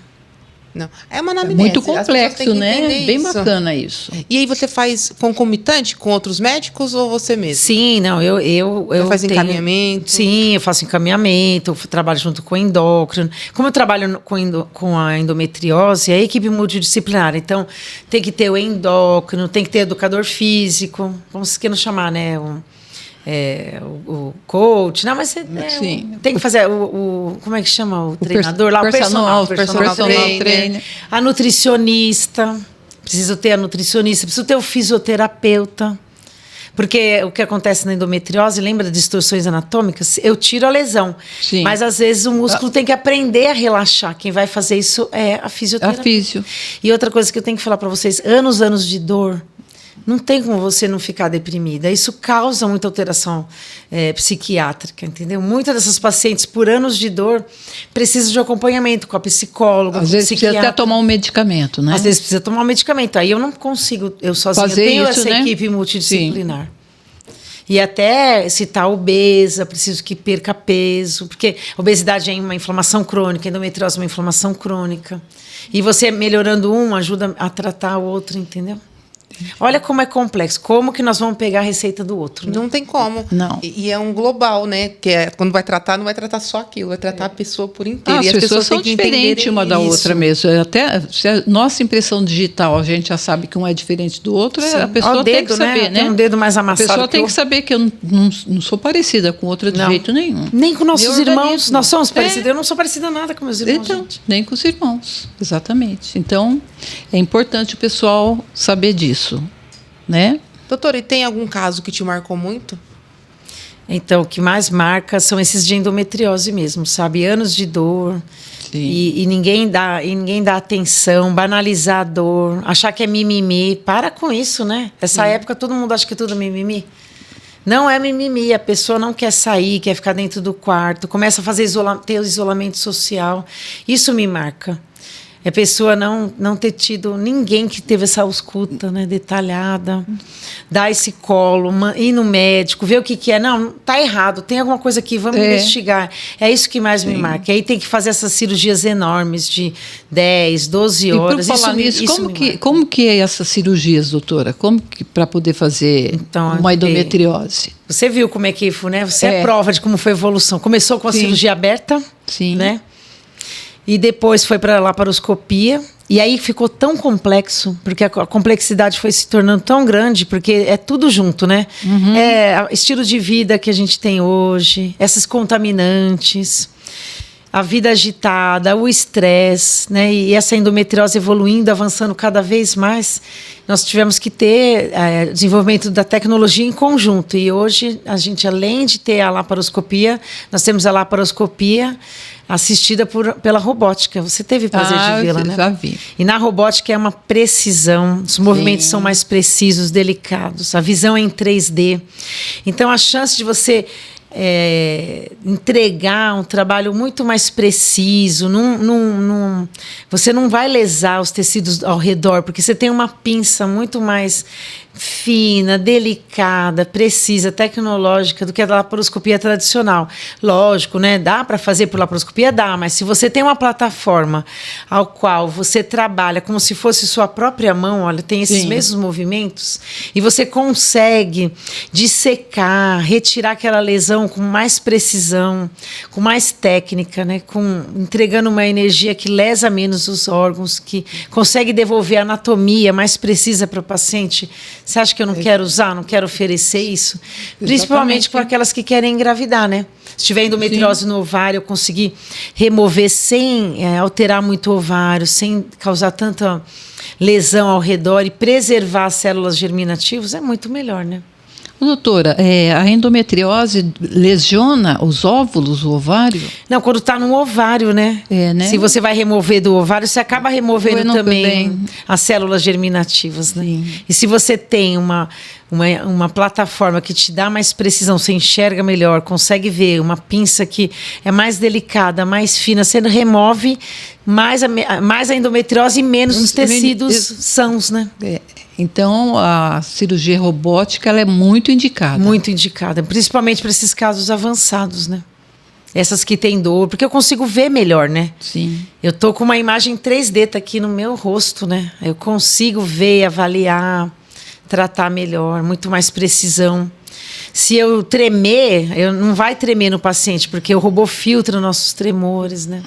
Não. É uma anamnese. Muito complexo, né? Bem bacana isso. E aí você faz concomitante com outros médicos ou você mesmo? Sim, não, eu faz encaminhamento? Sim, eu faço encaminhamento, eu trabalho junto com o endócrino. Como eu trabalho com a endometriose, é a equipe multidisciplinar. Então, tem que ter o endócrino, tem que ter educador físico, como se queiram chamar, né? O coach, não, mas tem que fazer como é que chama o treinador lá, o personal trainer, a nutricionista, preciso ter a nutricionista, preciso ter o fisioterapeuta, porque o que acontece na endometriose, lembra das distorções anatômicas? Eu tiro a lesão, mas às vezes o músculo tem que aprender a relaxar. Quem vai fazer isso é a fisioterapia. E outra coisa que eu tenho que falar para vocês, anos de dor. Não tem como você não ficar deprimida. Isso causa muita alteração psiquiátrica, entendeu? Muitas dessas pacientes, por anos de dor, precisam de acompanhamento com a psicóloga, às vezes precisa até tomar um medicamento, né? Às vezes precisa tomar um medicamento. Aí eu não consigo, eu sozinha tenho essa equipe multidisciplinar. Sim. E até se está obesa, preciso que perca peso, porque obesidade é uma inflamação crônica, endometriose é uma inflamação crônica. E você melhorando um ajuda a tratar o outro, entendeu? Olha como é complexo. Como que nós vamos pegar a receita do outro? Né? Não tem como. Não. E é um global, né? Que quando vai tratar, não vai tratar só aquilo, vai tratar a pessoa por inteiro. As pessoas são diferentes uma da outra mesmo. Até se a nossa impressão digital, a gente já sabe que um é diferente do outro, a pessoa tem que saber, né? Tem um dedo mais amassado. A pessoa tem que saber que eu não sou parecida com outra de jeito nenhum. Nem com nossos irmãos. Nós somos parecidos. Eu não sou parecida nada com meus irmãos. Então, nem com os irmãos. Exatamente. Então, é importante o pessoal saber disso. Né? Doutora, e tem algum caso que te marcou muito? Então, o que mais marca são esses de endometriose mesmo, sabe? Anos de dor. E ninguém dá atenção, banalizar a dor, achar que é mimimi. Para com isso, né? Essa época todo mundo acha que tudo é mimimi. Não é mimimi, a pessoa não quer sair, quer ficar dentro do quarto, começa a fazer ter o isolamento social. Isso me marca. É a pessoa não ter tido ninguém que teve essa ausculta, né, detalhada, dar esse colo, ir no médico, ver o que é. Não, tá errado, tem alguma coisa aqui, vamos investigar. É isso que mais me marca. Aí tem que fazer essas cirurgias enormes de 10, 12 horas. E por falar nisso, como que é essas cirurgias, doutora? Como que para poder fazer uma endometriose? Você viu como é que foi, né? Você é prova de como foi a evolução. Começou com a cirurgia aberta, né? E depois foi para a laparoscopia. E aí ficou tão complexo, porque a complexidade foi se tornando tão grande, porque é tudo junto, né? É o estilo de vida que a gente tem hoje, esses contaminantes, a vida agitada, o estresse, né? E essa endometriose evoluindo, avançando cada vez mais, nós tivemos que ter desenvolvimento da tecnologia em conjunto. E hoje, a gente, além de ter a laparoscopia, nós temos a laparoscopia assistida pela robótica. Você teve prazer de vê-la, né? Já vi. E na robótica é uma precisão, os movimentos são mais precisos, delicados, a visão é em 3D. Então, a chance de você entregar um trabalho muito mais preciso. Você não vai lesar os tecidos ao redor, porque você tem uma pinça muito mais fina, delicada, precisa, tecnológica do que a laparoscopia tradicional. Lógico, né? Dá para fazer por laparoscopia? Dá, mas se você tem uma plataforma ao qual você trabalha como se fosse sua própria mão, olha, tem esses mesmos movimentos, e você consegue dissecar, retirar aquela lesão com mais precisão, com mais técnica, né? Entregando uma energia que lesa menos os órgãos, que consegue devolver a anatomia mais precisa para o paciente. Você acha que eu não quero usar, não quero oferecer isso? Principalmente para aquelas que querem engravidar, né? Se tiver endometriose no ovário, eu conseguir remover sem alterar muito o ovário, sem causar tanta lesão ao redor e preservar as células germinativas, é muito melhor, né? Doutora, a endometriose lesiona os óvulos, o ovário? Não, quando está no ovário, né? Né? Se você vai remover do ovário, você acaba removendo também as células germinativas, né? Sim. E se você tem uma plataforma que te dá mais precisão, você enxerga melhor, consegue ver, uma pinça que é mais delicada, mais fina, você remove mais a endometriose e menos os tecidos sãos, né? Então, a cirurgia robótica ela é muito indicada. Muito indicada, principalmente para esses casos avançados, né? Essas que têm dor, porque eu consigo ver melhor, né? Sim. Eu tô com uma imagem 3D tá aqui no meu rosto, né? Eu consigo ver, avaliar, tratar melhor, muito mais precisão. Se eu tremer, não vai tremer no paciente, porque o robô filtra nossos tremores, né?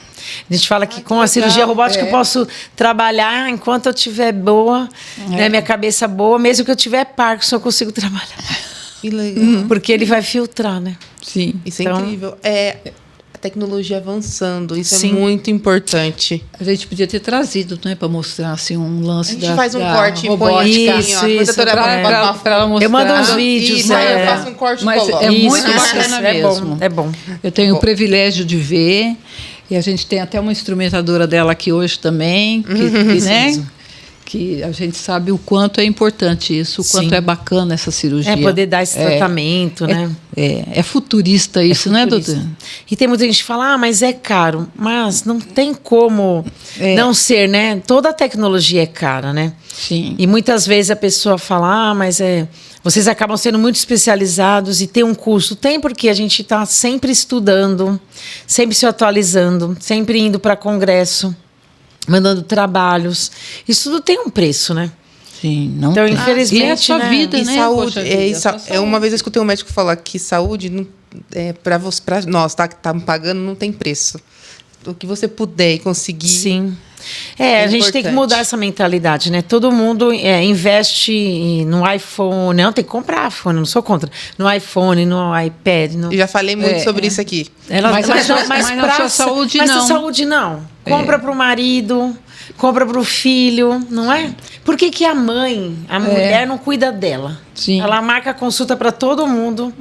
A gente fala que com a cirurgia robótica eu posso trabalhar enquanto eu estiver boa, né? Minha cabeça boa, mesmo que eu tiver Parkinson, eu consigo trabalhar. Que legal. Porque ele vai filtrar, né? Sim. Isso é incrível. A tecnologia avançando, isso é muito importante. A gente podia ter trazido, né, para mostrar assim, um lance da A gente faz um corte robótica. Isso. Para ela mostrar. Eu mando uns vídeos. Isso, eu faço um corte. Mas é muito bacana mesmo. É bom. Eu tenho o privilégio de ver. E a gente tem até uma instrumentadora dela aqui hoje também, né? Que a gente sabe o quanto é importante isso, o quanto é bacana essa cirurgia. Poder dar esse tratamento, né? É futurista isso, né, doutora? E tem muita gente que fala, mas é caro. Mas não tem como não ser, né? Toda a tecnologia é cara, né? Sim. E muitas vezes a pessoa fala, mas vocês acabam sendo muito especializados e tem um curso. Tem porque a gente está sempre estudando, sempre se atualizando, sempre indo para congresso, mandando trabalhos. Isso tudo tem um preço, né? Sim, não então, tem. infelizmente, e é a sua vida, e né? saúde. Poxa, Uma vez eu escutei um médico falar que saúde, para nós, tá, que estamos pagando, não tem preço. O que você puder e conseguir. Sim. A gente tem que mudar essa mentalidade, né? Todo mundo investe no iPhone. Não, tem que comprar iPhone, não sou contra. No iPhone, no iPad. Eu já falei muito sobre isso aqui. Mas na sua saúde, não. Mas na saúde, não. Compra para o marido, compra para o filho, não é? Por que a mulher não cuida dela? Sim. Ela marca a consulta para todo mundo.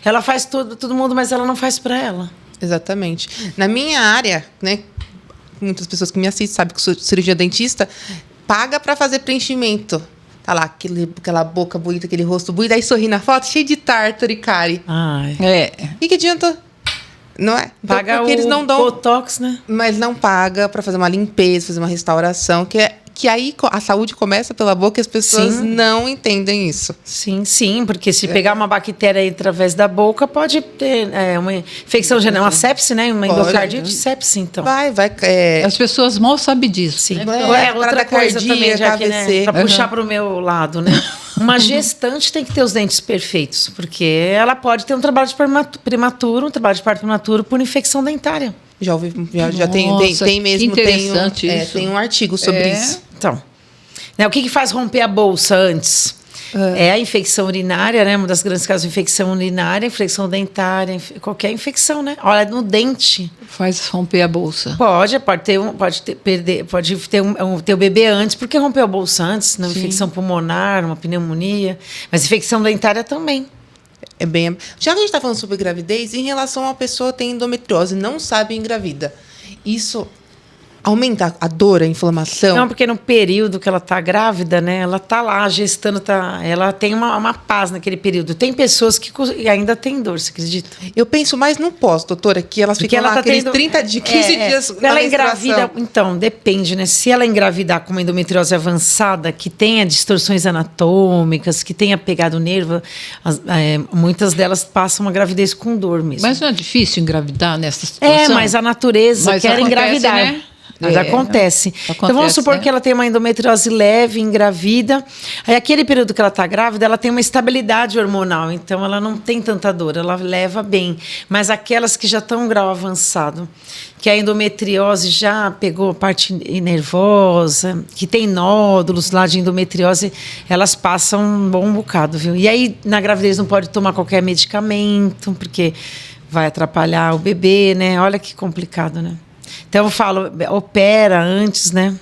Ela faz todo mundo, mas ela não faz para ela. Exatamente. Na minha área, né? Muitas pessoas que me assistem sabem que sou cirurgia dentista, paga para fazer preenchimento. Tá lá, aquela boca bonita, aquele rosto bonito, aí sorri na foto, cheio de tártaro e cárie. E que adianta? Não é? Então, paga porque eles não dão botox, né? Mas não paga para fazer uma limpeza, fazer uma restauração, que aí a saúde começa pela boca e as pessoas não entendem isso. Sim, porque se pegar uma bactéria aí através da boca, pode ter uma infecção geral, uma sepse, né? Uma endocardite, sepse, então. Vai. As pessoas mal sabem disso. Sim. Outra coisa também, já que, né, para puxar para o meu lado, né? Uma gestante tem que ter os dentes perfeitos, porque ela pode ter um trabalho de prematuro, um trabalho de parto prematuro por infecção dentária. Já ouvi, já tem mesmo. Interessante isso. Tem um artigo sobre isso. Então, né, o que faz romper a bolsa antes? É a infecção urinária, né? Uma das grandes causas de infecção urinária, infecção dentária, qualquer infecção, né? Olha, no dente. Faz romper a bolsa. Pode ter o bebê antes, porque rompeu a bolsa antes, uma infecção pulmonar, uma pneumonia, mas infecção dentária também. Já que a gente está falando sobre gravidez, em relação a uma pessoa que tem endometriose, não sabe engravida, isso aumenta a dor, a inflamação? Não, porque no período que ela está grávida, né? Ela está lá gestando, ela tem uma paz naquele período. Tem pessoas que ainda têm dor, você acredita? Eu penso mais no pós, doutora, que elas Porque ficam lá aqueles tendo, 15 dias na ela menstruação. engravida, então, depende, né? Se ela engravidar com uma endometriose avançada, que tenha distorções anatômicas, que tenha pegado o nervo, muitas delas passam uma gravidez com dor mesmo. Mas não é difícil engravidar nessa situação? Mas a natureza Mas quer acontece, engravidar. né? Mas acontece. Então vamos supor que ela tem uma endometriose leve, engravida. Aí aquele período que ela está grávida, ela tem uma estabilidade hormonal. Então ela não tem tanta dor, ela leva bem. Mas aquelas que já estão em grau avançado, que a endometriose já pegou a parte nervosa, que tem nódulos lá de endometriose, elas passam um bom bocado, viu? E aí na gravidez não pode tomar qualquer medicamento, porque vai atrapalhar o bebê, né? Olha que complicado, né? Então eu falo, opera antes, né?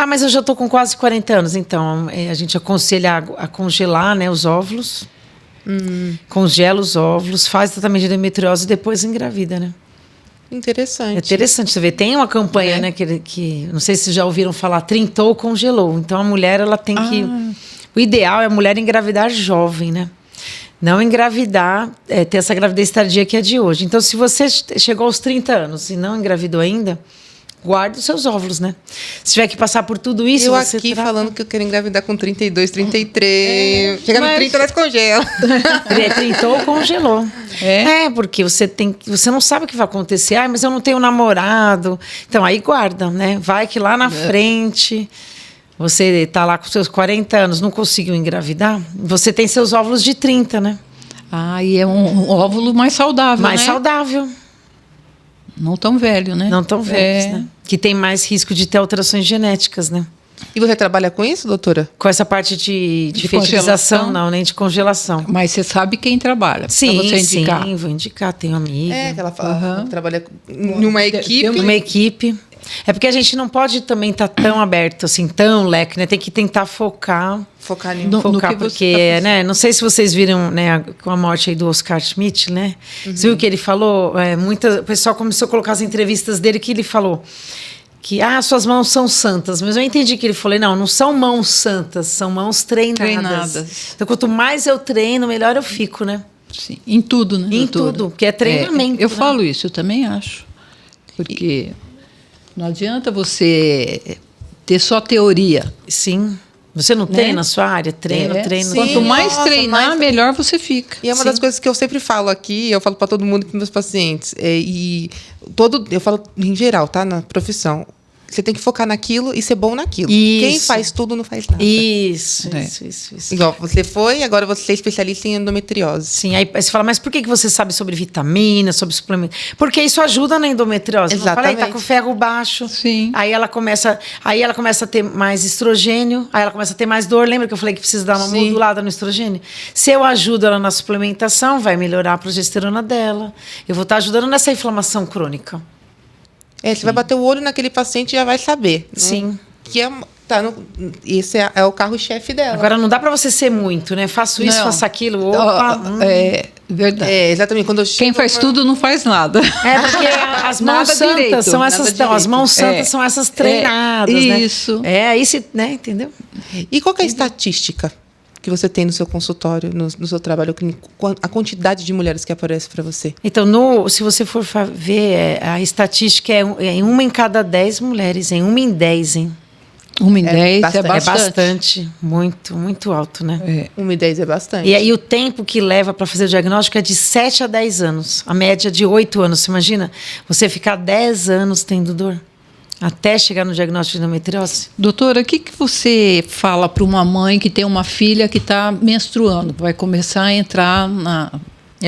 Mas eu já estou com quase 40 anos, então a gente aconselha a congelar, né, os óvulos. Congela os óvulos, faz tratamento de endometriose e depois engravida, né? Interessante. É interessante você ver. Tem uma campanha, né, que não sei se já ouviram falar, trintou ou congelou. Então a mulher, ela tem que... O ideal é a mulher engravidar jovem, né? Não engravidar, ter essa gravidez tardia que é de hoje. Então, se você chegou aos 30 anos e não engravidou ainda, guarde os seus óvulos, né? Se tiver que passar por tudo isso, eu você aqui trata. falando que eu quero engravidar com 32, 33. Chega no 30, nós congela. Trintou ou congelou. Porque você não sabe o que vai acontecer. Mas eu não tenho namorado. Então, aí guarda, né? Vai que lá na frente... Você está lá com seus 40 anos, não conseguiu engravidar, você tem seus óvulos de 30, né? E é um óvulo mais saudável, Mais né? saudável. Não tão velho, né? Não tão velhos, né? Que tem mais risco de ter alterações genéticas, né? E você trabalha com isso, doutora? Com essa parte de fertilização? fertilização, não, nem de congelação. Mas você sabe quem trabalha, Sim, pra você indicar. sim, vou indicar, tenho amiga. Que ela fala, trabalha em uma equipe. Uma equipe. É porque a gente não pode também estar tão aberto, assim, tão leque, né? Tem que tentar focar no que porque, né? Não sei se vocês viram, né, com a morte aí do Oscar Schmidt, né? Você viu que ele falou? O pessoal começou a colocar as entrevistas dele que ele falou que suas mãos são santas, mas eu entendi que ele falou, não são mãos santas, são mãos treinadas. Então, quanto mais eu treino, melhor eu fico, né? Sim, em tudo, né? Em tudo, porque é treinamento. Eu falo isso, eu também acho. Porque não adianta você ter só teoria. Sim. Você não treina na sua área? Treino. Sim. Quanto mais treinar, melhor você fica. E é uma das coisas que eu sempre falo aqui, eu falo para todo mundo, para meus pacientes. Eu falo em geral, tá? Na profissão. Você tem que focar naquilo e ser bom naquilo. Isso. Quem faz tudo não faz nada. Isso. Igual, você foi, agora você é especialista em endometriose. Sim, aí você fala, mas por que você sabe sobre vitaminas, sobre suplementos? Porque isso ajuda na endometriose. Exatamente. Tá com ferro baixo. Sim. Aí ela começa a ter mais estrogênio, aí ela começa a ter mais dor. Lembra que eu falei que precisa dar uma modulada no estrogênio? Se eu ajudo ela na suplementação, vai melhorar a progesterona dela. Eu vou estar ajudando nessa inflamação crônica. Você vai bater o olho naquele paciente e já vai saber. Sim. Que esse é o carro-chefe dela. Agora, não dá para você ser muito, né? Faço isso, faço aquilo. Opa. Verdade. Exatamente. Quando eu chego, quem faz tudo não faz nada. Porque as mãos santas direito, são essas. Não, as mãos santas são essas treinadas, né? Isso. Aí né? Entendeu? E qual que é a estatística que você tem no seu consultório, no seu trabalho clínico, a quantidade de mulheres que aparece para você? Então, se você for ver, a estatística é em 1 em cada 10 mulheres, em 1 em 10, hein? 1 em 10 é bastante. É bastante, muito, muito alto, né? 1 em 10 é bastante. E aí o tempo que leva para fazer o diagnóstico é de 7 a 10 anos. A média de 8 anos. Você imagina? Você ficar 10 anos tendo dor até chegar no diagnóstico de endometriose? Doutora, o que você fala para uma mãe que tem uma filha que está menstruando? Vai começar a entrar na...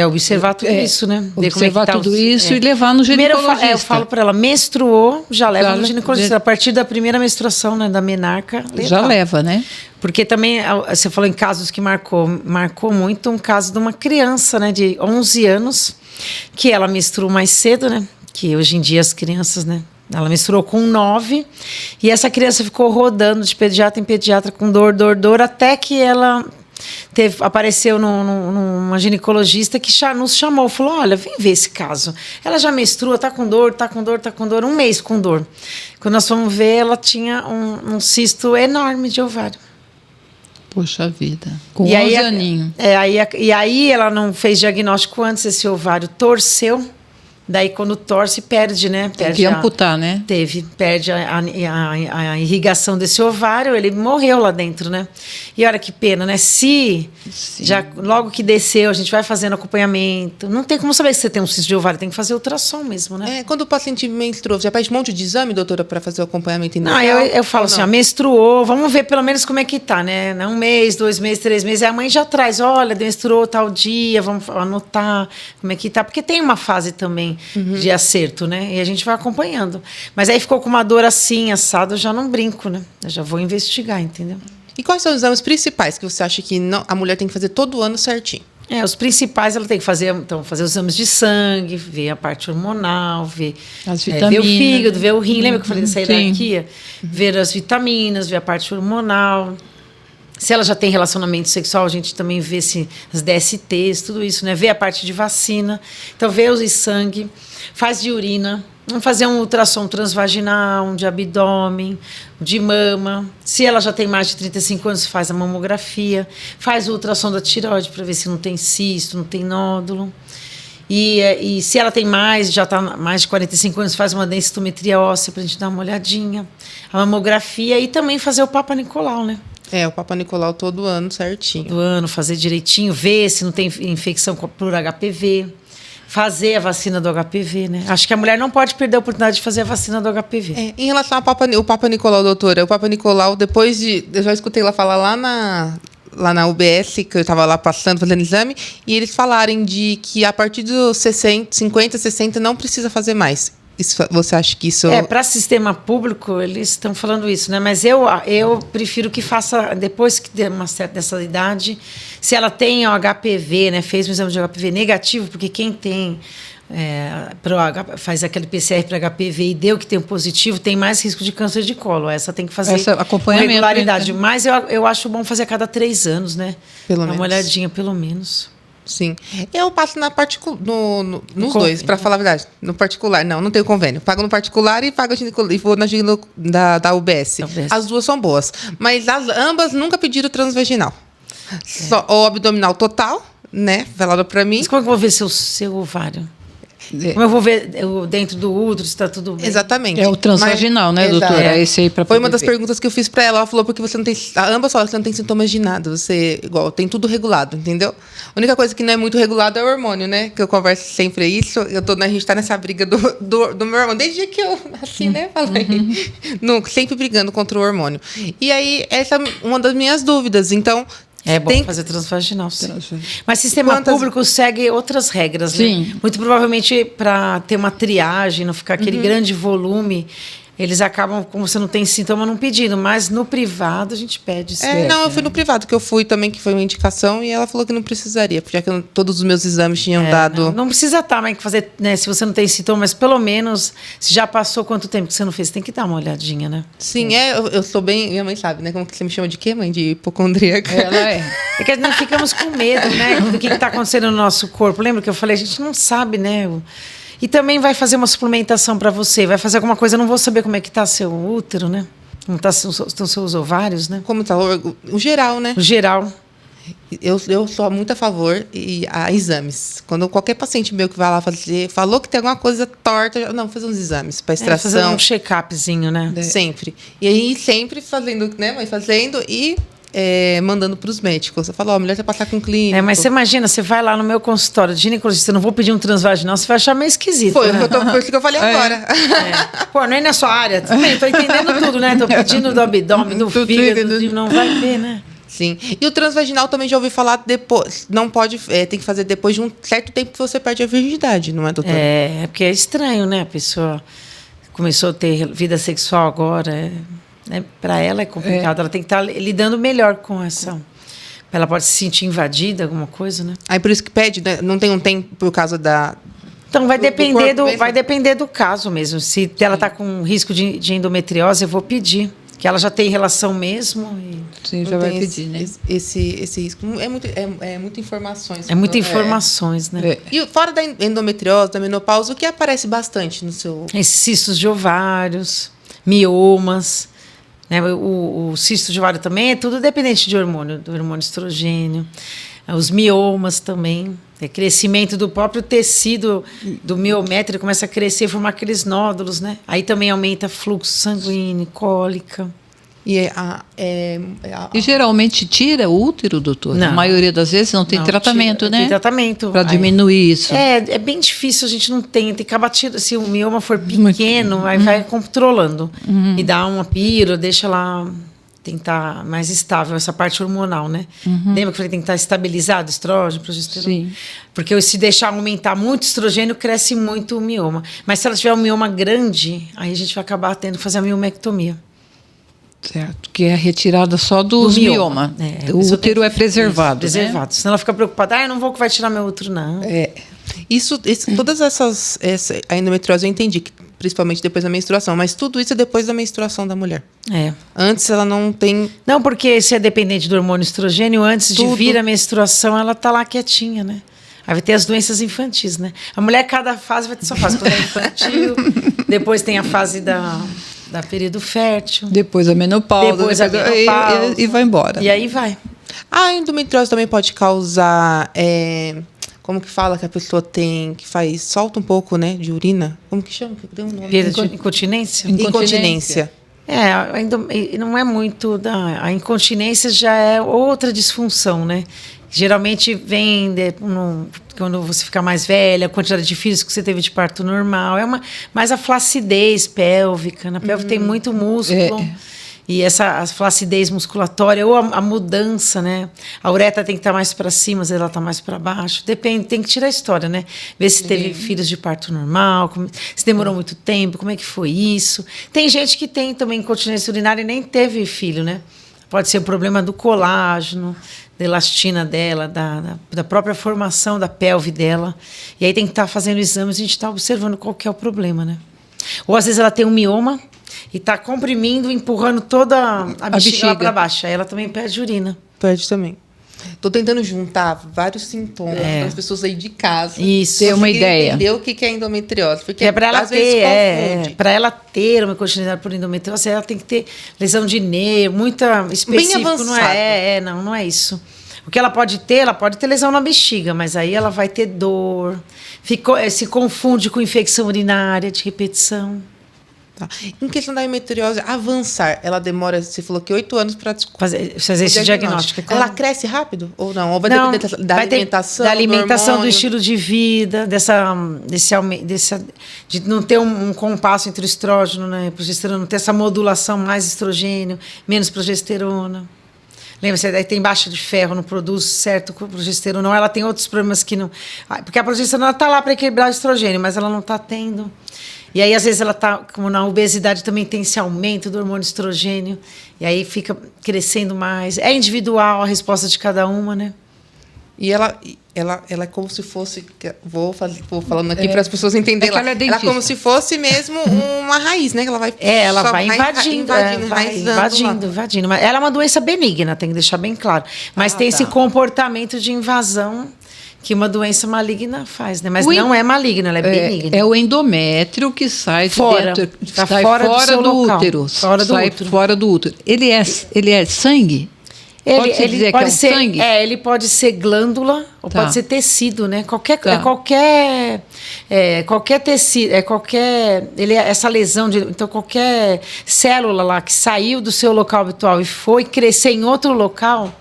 observar tudo isso, né? Observar tudo isso e levar no ginecologista. Primeiro eu falo para ela, menstruou, já leva no ginecologista. A partir da primeira menstruação, né, da menarca. Já leva, né? Porque também, você falou em casos que marcou muito um caso de uma criança, né, de 11 anos, que ela menstruou mais cedo, né? Que hoje em dia as crianças, né? Ela menstruou com 9 e essa criança ficou rodando de pediatra em pediatra com dor, até que ela Apareceu numa ginecologista que nos chamou, falou, olha, vem ver esse caso. Ela já menstrua, tá com dor, 1 mês com dor. Quando nós fomos ver, ela tinha um cisto enorme de ovário. Poxa vida, com 11 aninhos. E aí ela não fez diagnóstico antes, esse ovário torceu. Daí, quando torce, perde, né? Tem que amputar, né? Perde a irrigação desse ovário, ele morreu lá dentro, né? E olha que pena, né? Logo que desceu, a gente vai fazendo acompanhamento. Não tem como saber se você tem um cisto de ovário, tem que fazer ultrassom mesmo, né? Quando o paciente menstruou, já faz um monte de exame, doutora, para fazer o acompanhamento inicial? Não, eu falo assim, menstruou, vamos ver pelo menos como é que tá, né? 1 mês, 2 meses, 3 meses, aí a mãe já traz, olha, menstruou tal dia, vamos anotar como é que tá, porque tem uma fase também de acerto, né? E a gente vai acompanhando. Mas aí ficou com uma dor assim, assado, eu já não brinco, né? Eu já vou investigar, entendeu? E quais são os exames principais que você acha que a mulher tem que fazer todo ano certinho? Os principais ela tem que fazer, então, fazer os exames de sangue, ver a parte hormonal, ver as vitaminas, ver o fígado, ver o rim, lembra que eu falei dessa hierarquia? Ver as vitaminas, ver a parte hormonal. Se ela já tem relacionamento sexual, a gente também vê as DSTs, tudo isso, né? Vê a parte de vacina. Então, vê os de sangue, faz de urina. Vamos fazer um ultrassom transvaginal, um de abdômen, um de mama. Se ela já tem mais de 35 anos, faz a mamografia. Faz o ultrassom da tireoide para ver se não tem cisto, não tem nódulo. E se ela tem já está mais de 45 anos, faz uma densitometria óssea para a gente dar uma olhadinha. A mamografia e também fazer o Papa Nicolau, né? O Papa Nicolau todo ano, certinho. Todo ano, fazer direitinho, ver se não tem infecção por HPV. Fazer a vacina do HPV, né? Acho que a mulher não pode perder a oportunidade de fazer a vacina do HPV. Em relação ao Papa Nicolau, doutora, o Papa Nicolau, eu já escutei ela falar lá na UBS, que eu estava lá passando, fazendo exame, e eles falarem de que a partir dos 50, 60, não precisa fazer mais. Você acha que isso... Para sistema público, eles estão falando isso, né? Mas eu prefiro que faça, depois que der dessa idade, se ela tem o HPV, né? Fez um exame de HPV negativo, porque quem tem... faz aquele PCR para HPV e deu que tem um positivo, tem mais risco de câncer de colo. Essa tem que fazer com regularidade. Mas eu acho bom fazer a cada 3 anos, né? Pelo menos. Uma olhadinha, pelo menos. Sim. Eu passo nos dois, para falar a verdade. No particular, não tenho convênio. Pago no particular e vou na da UBS. As duas são boas. Mas ambas nunca pediram transvaginal. Só o abdominal total, né? Falado para mim. Mas como é que eu vou ver seu ovário? Como eu vou ver dentro do útero, se está tudo bem? Exatamente. É o transvaginal, né, doutora? Esse aí para Foi uma das perguntas que eu fiz para ela. Ela falou porque você não tem... Ambas falam que você não tem sintomas de nada. Você, tem tudo regulado, entendeu? A única coisa que não é muito regulado é o hormônio, né? Que eu converso sempre isso. A gente tá nessa briga do meu hormônio. Desde que eu nasci, né? Falei. Sempre brigando contra o hormônio. E aí, essa é uma das minhas dúvidas. Então... É bom fazer transvaginal, sim. Mas o sistema público segue outras regras, sim, né? Muito provavelmente para ter uma triagem, não ficar aquele grande volume, eles acabam, como você não tem sintoma, não pedindo. Mas no privado a gente pede. Eu fui no privado, que eu fui também, que foi uma indicação, e ela falou que não precisaria, porque já que todos os meus exames tinham dado... Não precisa estar, mas fazer, né, se você não tem sintomas, pelo menos, se já passou quanto tempo que você não fez, tem que dar uma olhadinha, né? Sim, eu sou bem... Minha mãe sabe, né? Como que você me chama de quê, mãe? De hipocondríaca. Ela é. É que nós ficamos com medo, né? Do que está acontecendo no nosso corpo. Lembra que eu falei? A gente não sabe, né? E também vai fazer uma suplementação para você, vai fazer alguma coisa, eu não vou saber como é que está seu útero, né? Como estão seus ovários, né? Como está o geral, né? O geral. Eu sou muito a favor a exames. Quando qualquer paciente meu que vai lá falou que tem alguma coisa torta, não, fazer uns exames para extração. Fazer um check-upzinho, né? Sempre. E aí, sempre fazendo, né? Mas fazendo e... mandando para os médicos. Você fala, melhor você passar com clínico. Mas você imagina, você vai lá no meu consultório de ginecologista, eu não vou pedir um transvaginal, você vai achar meio esquisito. Foi isso que eu falei agora. Pô, não é na sua área. Também, tô entendendo tudo, né? Tô pedindo do abdômen, do fígado, não vai ver, né? Sim. E o transvaginal também já ouvi falar depois. Não pode, tem que fazer depois de um certo tempo que você perde a virgindade, não é, doutora? Porque é estranho, né? A pessoa começou a ter vida sexual agora, para ela é complicado, ela tem que estar lidando melhor com essa. Ela pode se sentir invadida, alguma coisa, né? Aí por isso que pede, né? Não tem um tempo por causa da... Então vai depender do caso mesmo. Se ela está com risco de endometriose, eu vou pedir que ela já tem relação mesmo. Sim, já vai pedir, né? Esse risco. É muita informações. É muita informações, né? E fora da endometriose, da menopausa, o que aparece bastante no seu... Esses cistos de ovários, miomas, né? O cisto de ovário também é tudo dependente de hormônio, do hormônio estrogênio. Os miomas também. Crescimento do próprio tecido do miométrio, começa a crescer, formar aqueles nódulos, né? Aí também aumenta fluxo sanguíneo, cólica. E geralmente tira o útero, doutor? Não. A maioria das vezes não tem tratamento, né? Tem tratamento. Para diminuir isso. É bem difícil, a gente não tem que acabar tirando. Se o mioma for pequeno, aí vai controlando. E dá uma pílula, deixa lá... Tem que estar mais estável, essa parte hormonal, né? Lembra que eu falei que tem que estar estabilizado, estrógeno, progesterona? Sim. Porque se deixar aumentar muito estrogênio, cresce muito o mioma. Mas se ela tiver um mioma grande, aí a gente vai acabar tendo que fazer a miomectomia. Certo, que é a retirada só dos mioma. O útero é preservado. Preservado. Né? Senão ela fica preocupada, eu não vou que vai tirar meu útero, não. Todas essas... a endometriose eu entendi, que principalmente depois da menstruação, mas tudo isso é depois da menstruação da mulher. Antes ela não tem... Não, porque se é dependente do hormônio estrogênio, antes de vir a menstruação, ela tá lá quietinha, né? Aí vai ter as doenças infantis, né? A mulher, cada fase vai ter sua fase. Quando é infantil, depois tem a fase da período fértil. Depois a menopausa. Depois a menopausa. E vai embora. E aí vai. A endometriose também pode causar... como que fala que a pessoa tem, que solta um pouco, né, de urina? Como que chama? Tem um nome. Incontinência? Incontinência. Não é muito a incontinência já é outra disfunção, né? Geralmente vem quando você fica mais velha, a quantidade de filhos que você teve de parto normal, mais a flacidez pélvica, na pelve tem muito músculo. E a flacidez musculatória ou a mudança, né? A uretra tem que estar mais para cima, às vezes ela está mais para baixo. Depende, tem que tirar a história, né? Ver se teve filhos de parto normal, se demorou muito tempo, como é que foi isso. Tem gente que tem também incontinência urinária e nem teve filho, né? Pode ser um problema do colágeno, da elastina dela, da própria formação da pelve dela. E aí tem que estar fazendo exames e a gente está observando qual que é o problema, né? Ou às vezes ela tem um mioma e está comprimindo, empurrando toda a bexiga lá para baixo. Aí ela também perde urina. Perde também. Estou tentando juntar vários sintomas para as pessoas aí de casa. Isso. Ter uma ideia. Entender o que é endometriose. Porque é para ela às vezes para ela ter uma continuidade por endometriose, ela tem que ter lesão de nervo, muita específico. Bem avançado. Não é isso. O que ela pode ter lesão na bexiga, mas aí ela vai ter dor, se confunde com infecção urinária de repetição. Tá. Em questão da endometriose, avançar, ela demora, você falou que 8 anos para fazer esse diagnóstico. Ela cresce rápido ou não? Ou vai depender da alimentação? Da alimentação, do estilo de vida, de não ter um compasso entre o estrógeno, né, e progesterona, não ter essa modulação mais estrogênio, menos progesterona. Lembra-se, aí tem baixa de ferro, não produz certo com progesterona, não, ela tem outros problemas que não... Porque a progesterona está lá para equilibrar o estrogênio, mas ela não está tendo. E aí, às vezes, ela está, como na obesidade, também tem esse aumento do hormônio estrogênio, e aí fica crescendo mais. É individual a resposta de cada uma, né? E ela é como se fosse... Vou falando aqui para as pessoas entenderem. Ela é como se fosse mesmo uma raiz, né? Que ela vai... ela vai invadindo. Mas ela é uma doença benigna, tem que deixar bem claro. Mas tem esse comportamento de invasão que uma doença maligna faz, né? Mas não é maligna, ela é benigna. É o endométrio que sai fora, de dentro, sai fora do útero. Fora do útero. Ele é sangue? Pode dizer que é um sangue? Ele pode ser glândula ou pode ser tecido, né? Qualquer tecido, essa lesão então qualquer célula lá que saiu do seu local habitual e foi crescer em outro local,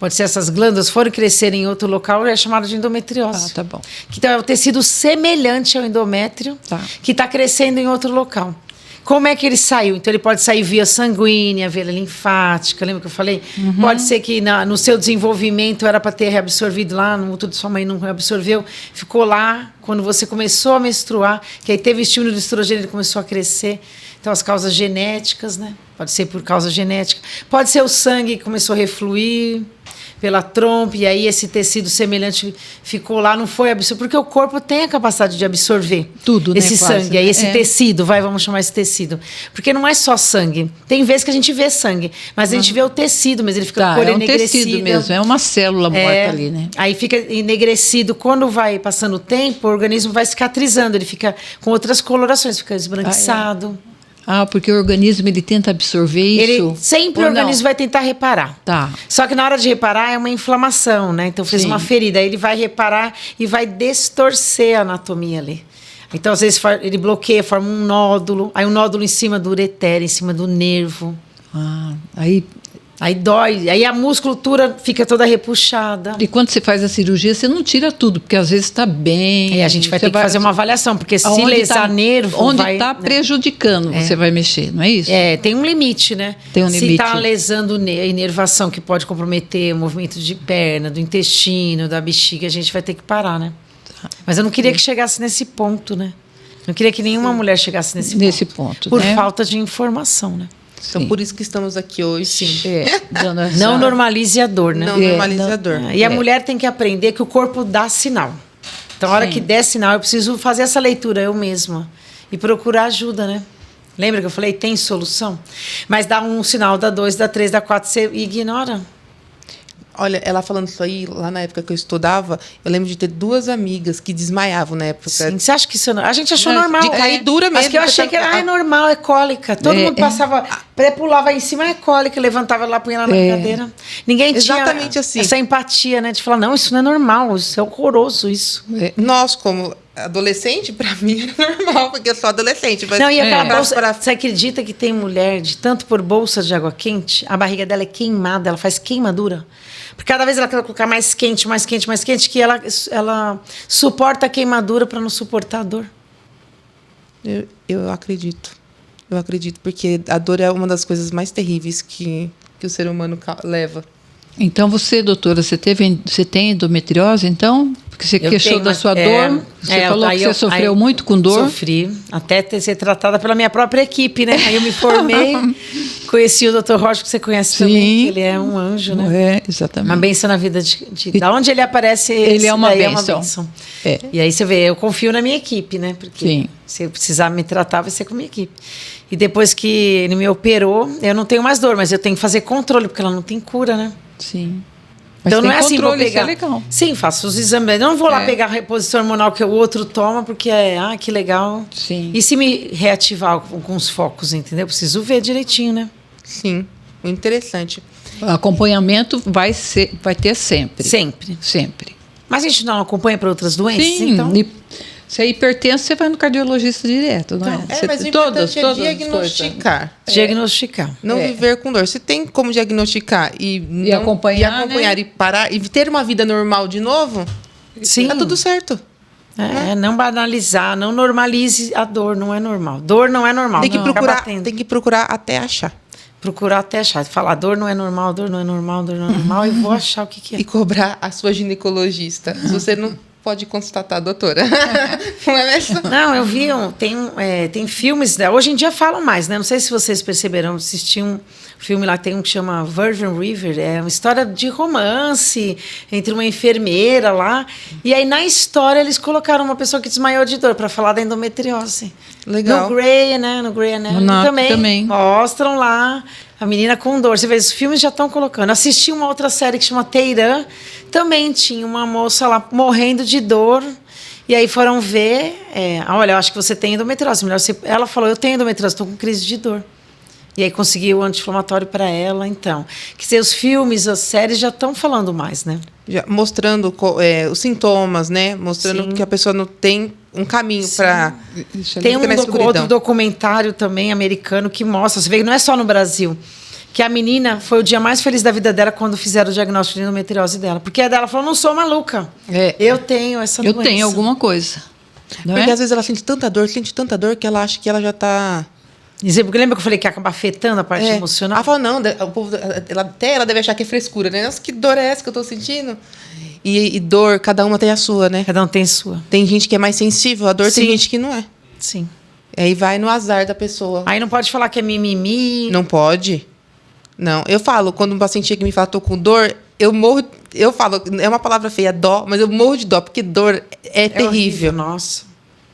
pode ser essas glândulas forem crescer em outro local, é chamado de endometriose. Tá bom. Então é o tecido semelhante ao endométrio que está crescendo em outro local. Como é que ele saiu? Então, ele pode sair via sanguínea, via linfática, lembra que eu falei? Pode ser que no seu desenvolvimento era para ter reabsorvido lá, no útero de sua mãe não reabsorveu, ficou lá, quando você começou a menstruar, que aí teve estímulo do estrogênio, ele começou a crescer. Então, as causas genéticas, né? Pode ser por causa genética. Pode ser o sangue que começou a refluir, pela trompa, e aí esse tecido semelhante ficou lá, não foi absorvido, porque o corpo tem a capacidade de absorver tudo, né? esse Quase, sangue, aí esse é. tecido, vamos chamar esse tecido. Porque não é só sangue. Tem vezes que a gente vê sangue, mas a gente vê o tecido, mas ele fica com a cor É um enegrecida. tecido mesmo, é uma célula morta ali, né? Aí fica enegrecido. Quando vai passando o tempo, o organismo vai cicatrizando, ele fica com outras colorações, fica esbranquiçado. Porque o organismo ele tenta absorver isso. Sempre o ou não? organismo vai tentar reparar. Tá. Só que na hora de reparar é uma inflamação, né? Então fez Sim. uma ferida, aí ele vai reparar e vai distorcer a anatomia ali. Então às vezes ele bloqueia, forma um nódulo, aí um nódulo em cima do ureter, em cima do nervo. Aí dói, aí a musculatura fica toda repuxada. E quando você faz a cirurgia, você não tira tudo, porque às vezes está bem. E a gente vai ter que fazer uma avaliação, porque se lesar nervo... Onde está prejudicando, você vai mexer, não é isso? Tem um limite, né? Tem um limite. Se está lesando a inervação, que pode comprometer o movimento de perna, do intestino, da bexiga, a gente vai ter que parar, né? Mas eu não queria que chegasse nesse ponto, né? Não queria que nenhuma mulher chegasse nesse ponto. Por né? falta de informação, né? Então, por isso que estamos aqui hoje. Sim. Não normalize a dor, né? Não normalize a dor. E a mulher tem que aprender que o corpo dá sinal. Então, a hora que der sinal, eu preciso fazer essa leitura eu mesma. E procurar ajuda, né? Lembra que eu falei, tem solução? Mas dá um sinal, dá 2, dá 3, dá 4, você ignora. Olha, ela falando isso aí, lá na época que eu estudava, eu lembro de ter 2 amigas que desmaiavam na época. Sim, você acha que isso... A gente achou normal. De cair dura mesmo. Mas que eu achei que era normal, é cólica. Todo mundo passava, pulava em cima, é cólica, levantava lá, punha lá na cadeira. Ninguém tinha assim. essa empatia, né? De falar, não, isso não é normal, isso é horroroso, isso. Nós, como adolescente, pra mim era normal, porque eu sou adolescente. Mas não, e aquela bolsa... Você acredita que tem mulher, de tanto por bolsa de água quente, a barriga dela é queimada, ela faz queimadura? Porque cada vez ela quer colocar mais quente, mais quente, mais quente, que ela suporta a queimadura para não suportar a dor. Eu acredito. Eu acredito, porque a dor é uma das coisas mais terríveis que o ser humano leva. Então você, doutora, você tem endometriose, então? Porque você queixou da sua dor, você falou que você sofreu muito com dor. Sofri, até ser tratada pela minha própria equipe, né? Aí eu me formei, conheci o Dr. Rocha, que você conhece também, que ele é um anjo, né? Exatamente. Uma bênção na vida da onde ele aparece, ele é uma bênção. E aí você vê, eu confio na minha equipe, né? Porque se eu precisar me tratar, vai ser com a minha equipe. E depois que ele me operou, eu não tenho mais dor, mas eu tenho que fazer controle, porque ela não tem cura, né? Sim. Mas então não é assim, vou pegar. Isso é legal. Sim, faço os exames. Eu não vou lá pegar a reposição hormonal que o outro toma, porque que legal. Sim. E se me reativar com os focos, entendeu? Eu preciso ver direitinho, né? Sim, muito interessante. O acompanhamento vai ter sempre. Sempre. Mas a gente não acompanha para outras doenças? Sim, então... Se é hipertenso, você vai no cardiologista direto, não é? Mas o importante é diagnosticar. Diagnosticar. Não viver com dor. Se tem como diagnosticar e acompanhar, né? E parar e ter uma vida normal de novo, tá tudo certo. Não banalizar, não normalize a dor, não é normal. Dor não é normal. Tem que procurar até achar. Procurar até achar. Falar, dor não é normal, dor não é normal, dor não é normal, e vou achar o que é. E cobrar a sua ginecologista. Se você não pode constatar, doutora. Não é mesmo? Não, eu vi, tem filmes, né? Hoje em dia falam mais, né? Não sei se vocês perceberam, assisti um filme lá, tem um que chama Virgin River, é uma história de romance entre uma enfermeira lá, e aí na história eles colocaram uma pessoa que desmaiou de dor para falar da endometriose. Legal. No Grey, né? No Grey Anatomy também mostram lá a menina com dor. Você vê, os filmes já estão colocando. Assisti uma outra série que chama Teirã, também tinha uma moça lá morrendo de dor. E aí foram ver, olha, eu acho que você tem endometriose. Ela falou, eu tenho endometriose, estou com crise de dor. E aí conseguiu o anti-inflamatório para ela, então. Quer dizer, os filmes, as séries já estão falando mais, né? Já mostrando os sintomas, né? Mostrando que a pessoa não tem um caminho para... Tem outro documentário também americano que mostra, você vê que não é só no Brasil, que a menina foi o dia mais feliz da vida dela quando fizeram o diagnóstico de endometriose dela. Porque a dela falou, não sou maluca, eu tenho essa doença. Eu tenho alguma coisa. Porque às vezes ela sente tanta dor que ela acha que ela já está... Porque lembra que eu falei que acaba afetando a parte emocional? Ela fala, não, o povo, ela deve achar que é frescura, né? Nossa, que dor é essa que eu tô sentindo? E dor, cada uma tem a sua, né? Cada um tem a sua. Tem gente que é mais sensível à dor, tem gente que não é. Sim. Aí vai no azar da pessoa. Aí não pode falar que é mimimi. Não pode. Não, eu falo, quando um paciente chega e me fala, tô com dor, eu morro... Eu falo, é uma palavra feia, dó, mas eu morro de dó, porque dor é terrível. Horrível, nossa.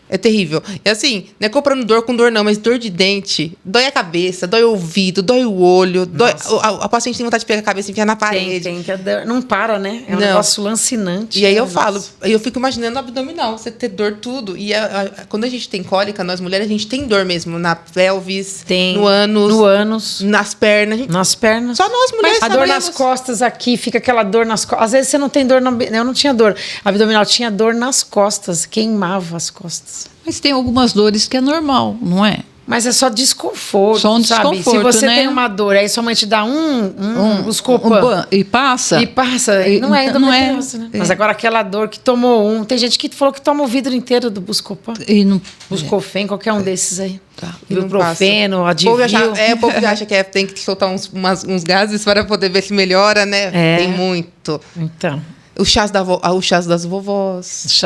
É terrível. É assim, não é comprando dor com dor, não, mas dor de dente. Dói a cabeça, dói o ouvido, dói o olho. Dói, a paciente tem vontade de pegar a cabeça e enfiar na parede. Tem, não para, né? É um negócio lancinante. E aí eu falo, eu fico imaginando o abdominal, você ter dor tudo. E quando a gente tem cólica, nós mulheres, a gente tem dor mesmo. Na pelvis, no ânus, nas pernas. Nas pernas. Só nós mulheres a dor nas costas aqui, fica aquela dor nas costas. Às vezes você não tem dor, eu não tinha dor abdominal, tinha dor nas costas, queimava as costas. Mas tem algumas dores que é normal, não é? Mas é só desconforto, só um sabe? desconforto, se você né? tem uma dor, aí sua mãe te dá Buscopan. E passa. E passa. E não é endometriose, né? Mas agora aquela dor que tomou tem gente que falou que toma o vidro inteiro do Buscopan. E não, Buscofen, qualquer um desses aí. Tá. Ibuprofeno, Advil. O povo acha que tem que soltar uns gases para poder ver se melhora, né? Tem muito. Então... Os chás das vovós.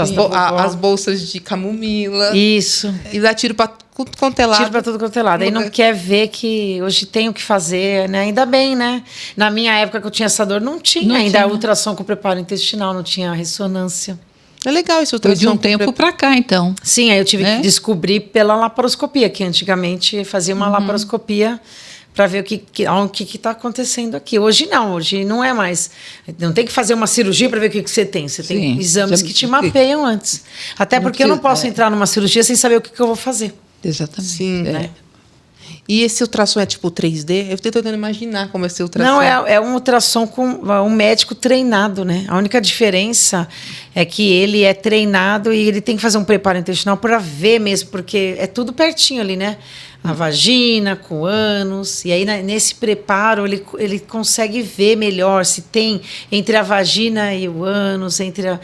As bolsas de camomila. Isso. E dá tiro para tudo quanto é lado. Tiro para tudo quanto é lado. Aí não quer ver que hoje tem o que fazer, né? Ainda bem, né? Na minha época que eu tinha essa dor, não tinha ainda ultrassom com preparo intestinal, não tinha ressonância. É legal isso. Foi de um tempo para cá, então. Sim, aí eu tive que descobrir pela laparoscopia, que antigamente fazia uma laparoscopia para ver o que está acontecendo aqui. Hoje não é mais. Não tem que fazer uma cirurgia para ver o que você tem. Você tem exames que te mapeiam antes. Até porque eu não posso entrar numa cirurgia sem saber o que eu vou fazer. Exatamente. Sim, né? E esse ultrassom é tipo 3D? Eu estou tentando imaginar como é esse ultrassom. Não, é um ultrassom com um médico treinado, né? A única diferença é que ele é treinado e ele tem que fazer um preparo intestinal para ver mesmo, porque é tudo pertinho ali, né? A vagina, com o ânus. E aí, nesse preparo, ele consegue ver melhor se tem entre a vagina e o ânus, entre a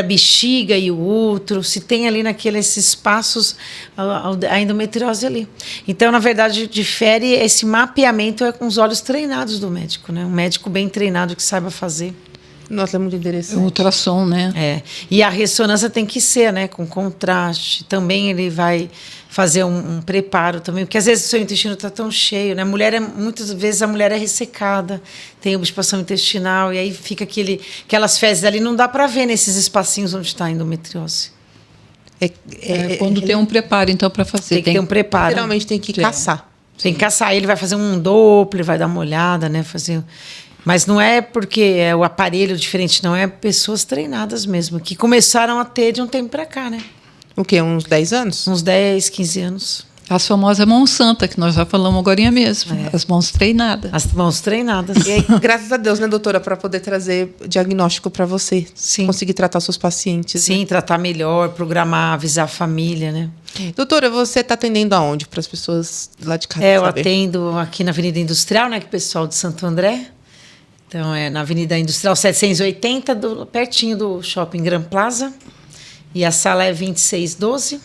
bexiga e o útero, se tem ali naqueles espaços a endometriose ali. Então, na verdade, difere esse mapeamento com os olhos treinados do médico, né? Um médico bem treinado que saiba fazer. Nossa, é muito interessante. Um ultrassom, né? E a ressonância tem que ser, né? Com contraste. Também ele vai fazer um preparo também, porque às vezes o seu intestino está tão cheio, né? Muitas vezes a mulher é ressecada, tem obstrução intestinal, e aí fica aquelas fezes ali, não dá para ver nesses espacinhos onde está a endometriose. Quando tem um preparo, então, para fazer. Tem que ter um preparo. Geralmente tem que caçar. Tem que caçar. Ele vai fazer um Doppler, vai dar uma olhada, né? Mas não é porque é o aparelho diferente, não. É pessoas treinadas mesmo, que começaram a ter de um tempo para cá, né? O quê? Uns 10 anos? Uns 10, 15 anos. As famosas mãos santas, que nós já falamos agora mesmo. As mãos treinadas. As mãos treinadas. E aí, graças a Deus, né, doutora, para poder trazer diagnóstico para você. Sim. Conseguir tratar seus pacientes. Sim, né? tratar melhor, programar, avisar a família, né? Doutora, você está atendendo aonde? Para as pessoas lá de casa eu saber? Atendo aqui na Avenida Industrial, né? Que o pessoal de Santo André. Então, é na Avenida Industrial 780, pertinho do Shopping Gran Plaza. E a sala é 2612.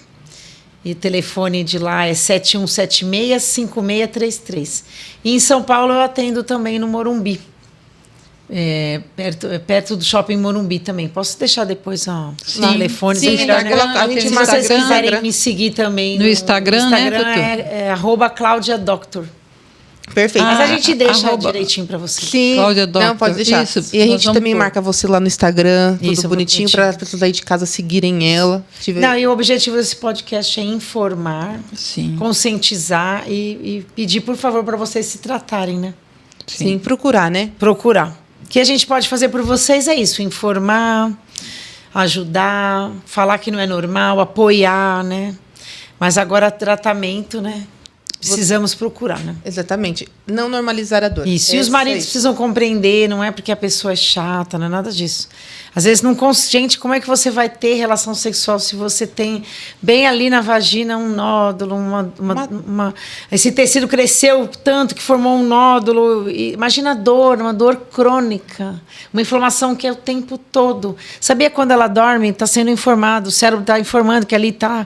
E o telefone de lá é 7176-5633. E em São Paulo eu atendo também no Morumbi. Perto do Shopping Morumbi também. Posso deixar depois o telefone? Sim, se vocês quiserem me seguir também no Instagram, né? É @ClaudiaDoctor. Perfeito. Mas a gente deixa direitinho para você. Sim. Cláudia Doctor. Não, pode deixar. Isso, e a gente também marca você lá no Instagram, tudo bonitinho, para as pessoas aí de casa seguirem ela. Não, e o objetivo desse podcast é informar, Sim. conscientizar e pedir, por favor, para vocês se tratarem, né? Sim, procurar, né? Procurar. O que a gente pode fazer por vocês é isso, informar, ajudar, falar que não é normal, apoiar, né? Mas agora tratamento, né? Precisamos procurar, né? Exatamente. Não normalizar a dor. Isso. E os maridos precisam compreender, não é porque a pessoa é chata, não é nada disso. Às vezes, gente, como é que você vai ter relação sexual se você tem bem ali na vagina um nódulo, esse tecido cresceu tanto que formou um nódulo. Imagina a dor, uma dor crônica, uma inflamação que é o tempo todo. Sabia quando ela dorme, está sendo informado, o cérebro está informando que ali está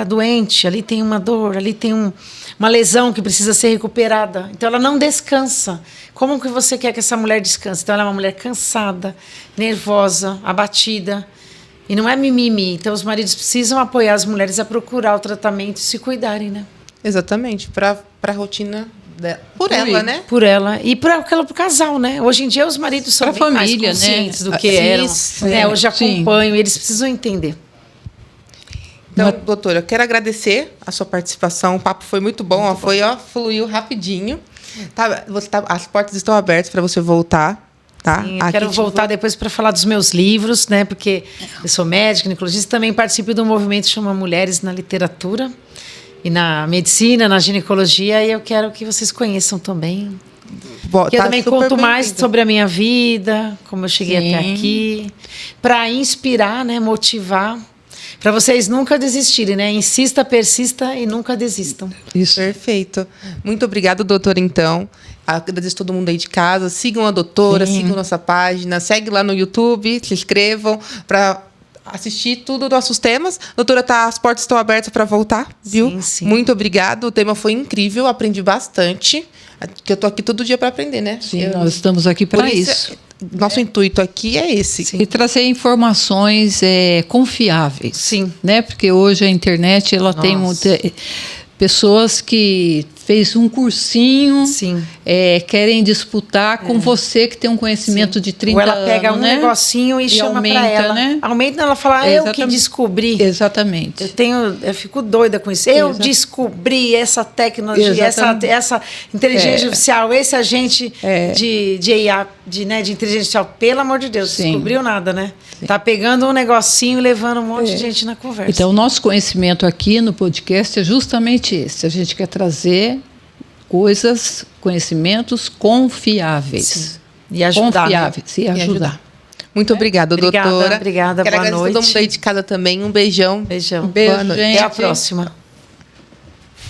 doente, ali tem uma dor, ali tem uma lesão que precisa ser recuperada. Então, ela não descansa. Como que você quer que essa mulher descanse? Então, ela é uma mulher cansada, nervosa, abatida. E não é mimimi. Então, os maridos precisam apoiar as mulheres a procurar o tratamento e se cuidarem, né? Exatamente. Para a rotina dela. por ela, né? Por ela. E pro casal, né? Hoje em dia os maridos são bem mais conscientes, né? Do que eram. Né? Hoje acompanho, eles precisam entender. Então, doutora, eu quero agradecer a sua participação. O papo foi muito bom. Fluiu rapidinho. As portas estão abertas para você voltar. Tá? Sim, eu quero voltar depois para falar dos meus livros, né? Porque eu sou médica, ginecologista, também participo de um movimento que chama Mulheres na Literatura e na medicina, na ginecologia, e eu quero que vocês conheçam também. Porque eu também conto mais sobre a minha vida, como eu cheguei até aqui, para inspirar, né? Motivar. Para vocês nunca desistirem, né? Insista, persista e nunca desistam. Isso. Perfeito. Muito obrigada, doutora, então. Agradeço todo mundo aí de casa. Sigam a doutora, sigam nossa página. Segue lá no YouTube, se inscrevam para assistir tudo dos nossos temas. Doutora, as portas estão abertas para voltar, viu? Sim, sim. Muito obrigada. O tema foi incrível, aprendi bastante. Que eu tô aqui todo dia para aprender, né? Sim, nós estamos aqui para isso. Nosso intuito aqui é esse. Sim. E trazer informações confiáveis. Sim. Né? Porque hoje a internet ela tem pessoas que fez um cursinho, querem disputar com você que tem um conhecimento de 30 anos. Ou ela pega um negocinho e chama para ela. Né? Aumenta, ela fala, eu que descobri. Exatamente. Eu fico doida com isso. Eu descobri essa tecnologia, essa inteligência artificial, esse agente de IA, de inteligência artificial. Pelo amor de Deus, descobriu nada, né? Tá pegando um negocinho e levando um monte de gente na conversa. Então, o nosso conhecimento aqui no podcast é justamente esse. A gente quer trazer conhecimentos confiáveis. Sim. E ajudar. Confiáveis e ajudar. Muito obrigada, doutora. Obrigada, Quero boa noite. Todo mundo aí de casa também. Um beijão. Beijão. Um beijo, gente. Até a próxima.